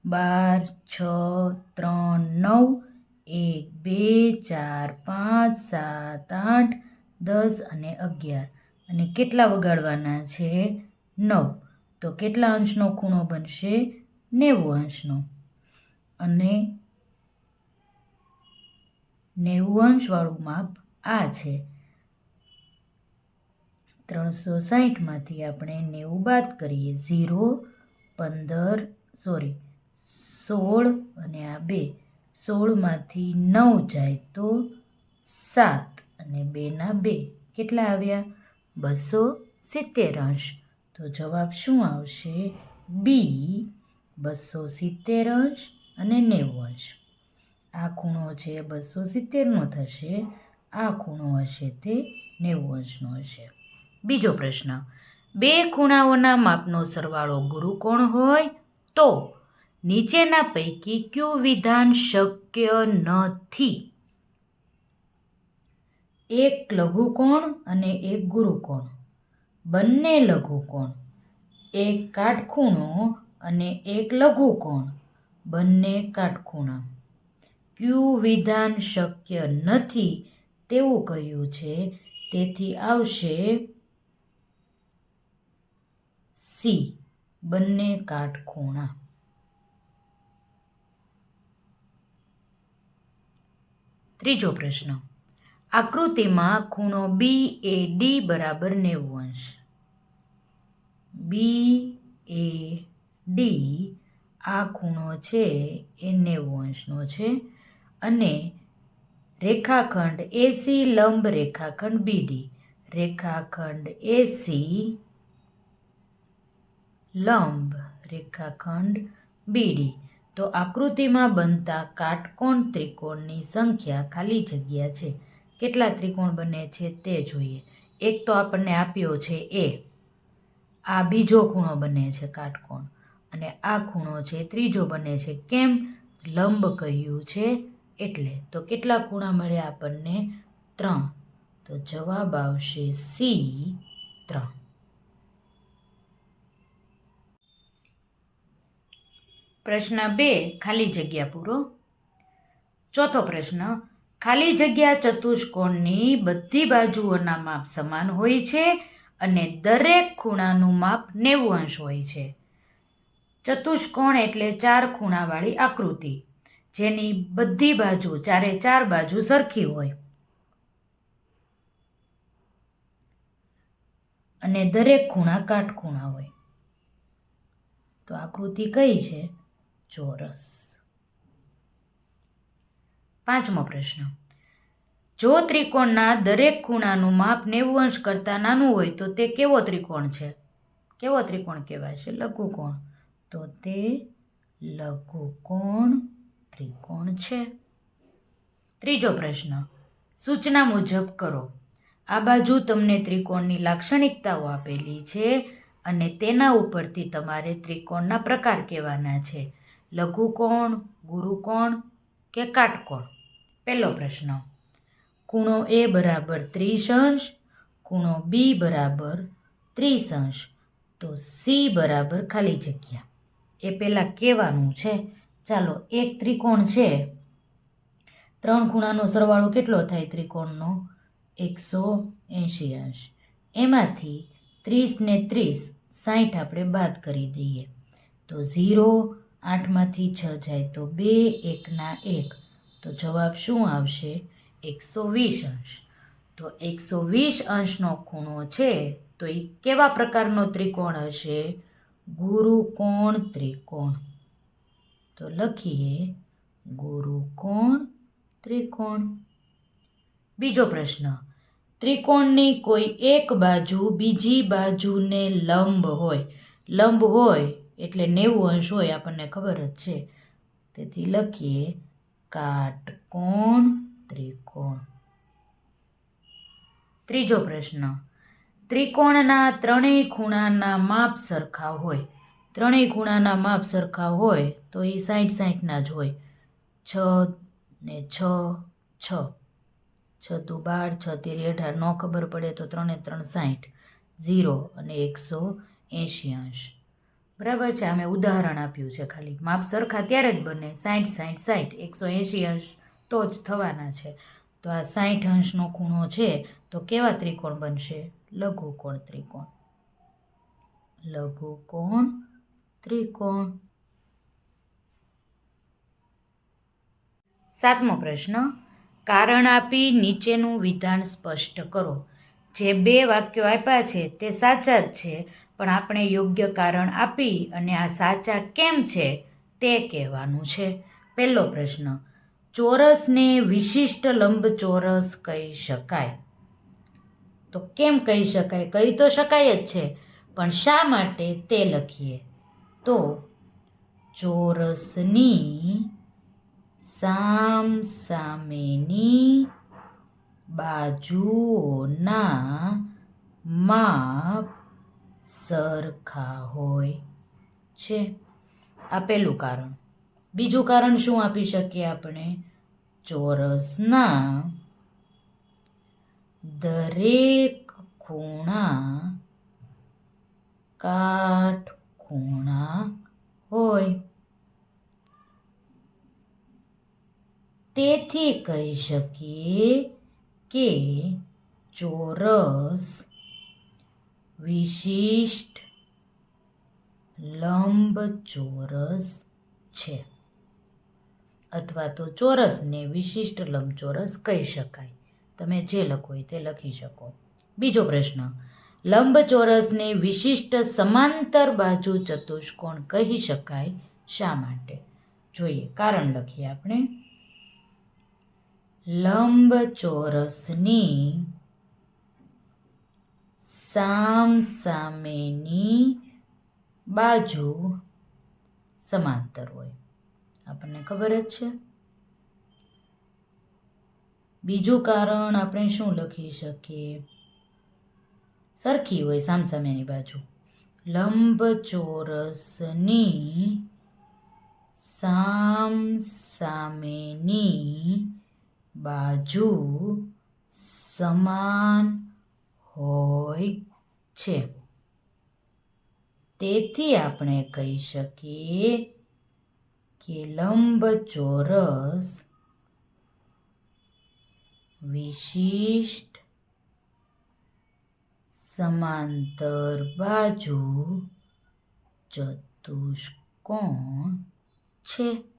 12, 6, 3, 9, 1, 2, 4, 5, 7, 8, 10 અને 11. અને કેટલા વગાડવાના છે? 9. તો કેટલા અંશનો ખૂણો બનશે? 90 અંશનો. અને 90 અંશવાળું માપ આ છે. 360માંથી આપણે 90 બાદ કરીએ. 0, 15, 16 અને આ 2. 16માંથી 9 જાય તો 7 અને 2ના 2. કેટલા આવ્યા? 270 અંશ. તો જવાબ શું આવશે? બી, 270 અંશ અને 90 અંશ. આ ખૂણો છે 270નો થશે, આ ખૂણો હશે તે 90 અંશનો હશે. બીજો પ્રશ્ન, બે ખૂણાઓના માપનો સરવાળો ગુરુકોણ હોય તો નીચેના પૈકી કયું વિધાન શક્ય નથી? એક લઘુકોણ અને એક ગુરુકોણ, બંને લઘુકોણ. એક કાટખૂણો અને એક લઘુકોણ, બંને કાટખૂણા. કયું વિધાન શક્ય નથી તેવું કહ્યું છે, તેથી આવશે સી, બંને કાટખૂણા. ત્રીજો પ્રશ્ન, આકૃતિમાં ખૂણો બી એ ડી બરાબર 90 અંશ. બી એ ડી આ ખૂણો છે એ 90 અંશનો છે અને રેખાખંડ એસી લંબ રેખાખંડ બીડી. રેખાખંડ એસી લંબ રેખાખંડ બીડી. તો આકૃતિમાં બનતા કાટકોણ ત્રિકોણની સંખ્યા ખાલી જગ્યા છે. કેટલા ત્રિકોણ બને છે તે જોઈએ. એક તો આપણને આપ્યો છે એ, આ બીજો ખૂણો બને છે કાટકોણ, અને આ ખૂણો છે ત્રીજો બને છે. કેમ? લંબ કહ્યું છે એટલે. તો કેટલા ખૂણા મળ્યા આપણને? 3. તો જવાબ આવશે સી, 3. પ્રશ્ન 2, ખાલી જગ્યા પૂરો. ચોથો પ્રશ્ન, ખાલી જગ્યા ચતુષ્કોણની બધી બાજુઓના માપ સમાન હોય છે અને દરેક ખૂણાનું માપ 90 અંશ હોય છે. ચતુષ્કોણ એટલે 4 ખૂણાવાળી આકૃતિ જેની બધી બાજુ 4 બાજુ સરખી હોય અને દરેક ખૂણા કાટખૂણા હોય. તો આકૃતિ કઈ છે? ચોરસ. 5મો પ્રશ્ન. જો ત્રિકોણના દરેક ખૂણાનું માપ 90 અંશ કરતાં નાનું હોય તો તે કેવો ત્રિકોણ છે? કેવો ત્રિકોણ કહેવાય છે? લઘુકોણ. તો તે લઘુકોણ ત્રિકોણ છે. 3જો પ્રશ્ન. સૂચના મુજબ કરો. આ બાજુ તમને ત્રિકોણની લાક્ષણિકતાઓ આપેલી છે અને તેના ઉપરથી તમારે ત્રિકોણના પ્રકાર કહેવાના છે. લઘુકોણ, ગુરુકોણ કે કાટકોણ. પહેલો પ્રશ્ન. ખૂણો A બરાબર 30 અંશ, ખૂણો B બરાબર 30 અંશ, તો C બરાબર ખાલી જગ્યા. એ પહેલાં કહેવાનું છે. ચાલો, એક ત્રિકોણ છે, 3 ખૂણાનો સરવાળો કેટલો થાય ત્રિકોણનો? 180 અંશ. એમાંથી 30 ને 30, 60 આપણે બાદ કરી દઈએ તો 0, 8માંથી 6 જાય તો 2, 1ના 1, તો જવાબ શું આવશે? 120 અંશ. તો 120 અંશનો ખૂણો છે તો એ કેવા પ્રકારનો ત્રિકોણ હશે? ગુરુકોણ ત્રિકોણ. તો લખીએ ગુરુકોણ ત્રિકોણ. બીજો પ્રશ્ન. ત્રિકોણની કોઈ એક બાજુ બીજી બાજુને લંબ હોય. લંબ હોય એટલે 90 અંશ હોય, આપણને ખબર જ છે. તેથી લખીએ કાટકોણ ત્રિકોણ. ત્રીજો પ્રશ્ન. ત્રિકોણના ત્રણેય ખૂણાના માપ સરખા હોય. ત્રણેય ખૂણાના માપ સરખા હોય તો એ 60-60ના જ હોય. 6 ને 6, 6, 6 દુ 12, 6 તેરી 18, ન ખબર પડે તો 3 ને 3 60, 0 અને 180 અંશ. બરાબર છે. અમે ઉદાહરણ આપ્યું છે ખાલી. માપ સરખા ત્યારે જ બને 60, 60, 60, 180 અંશ તો જ થવાના છે. તો આ 60 અંશનો ખૂણો છે તો કેવા ત્રિકોણ બનશે? લઘુકોણ ત્રિકોણ. લઘુકોણ ત્રિકોણ. 7મો પ્રશ્ન. કારણ આપી નીચેનું વિધાન સ્પષ્ટ કરો. જે 2 વાક્યો આપ્યા છે તે સાચા જ છે, પણ આપણે યોગ્ય કારણ આપી અને આ સાચા કેમ છે તે કહેવાનું છે. પહેલો પ્રશ્ન. ચોરસને વિશિષ્ટ લંબચોરસ કહી શકાય. તો કેમ કહી શકાય? કહી તો શકાય જ છે, પણ શા માટે તે લખીએ. તો ચોરસની સામસામેની બાજુઓના માપ સરખા હોય છે. આ પહેલું કારણ. બીજું કારણ શું આપી શકીએ આપણે? ચોરસના દરેક ખૂણા કાટખૂણા હોય. તેથી કહી શકીએ કે ચોરસ વિશિષ્ટ લંબચોરસ છે. અથવા તો ચોરસને વિશિષ્ટ લંબચોરસ કહી શકાય. તમે જે લખો તે લખી શકો. બીજો પ્રશ્ન. લંબચોરસને વિશિષ્ટ સમાંતર બાજુ ચતુષ્કોણ કહી શકાય. શા માટે? જોઈએ. કારણ લખીએ આપણે. લંબચોરસની સામસામેની બાજુ સમાંતર હોય, આપણને ખબર જ છે. બીજું કારણ આપણે શું લખી શકીએ? સરખી હોય સામસામેની બાજુ. લંબચોરસની સામસામેની બાજુ સમાન હોય છે. તેથી આપણે કહી શકીએ કે લંબચોરસ વિશિષ્ટ સમાંતર બાજુ ચતુષ્કોણ છે.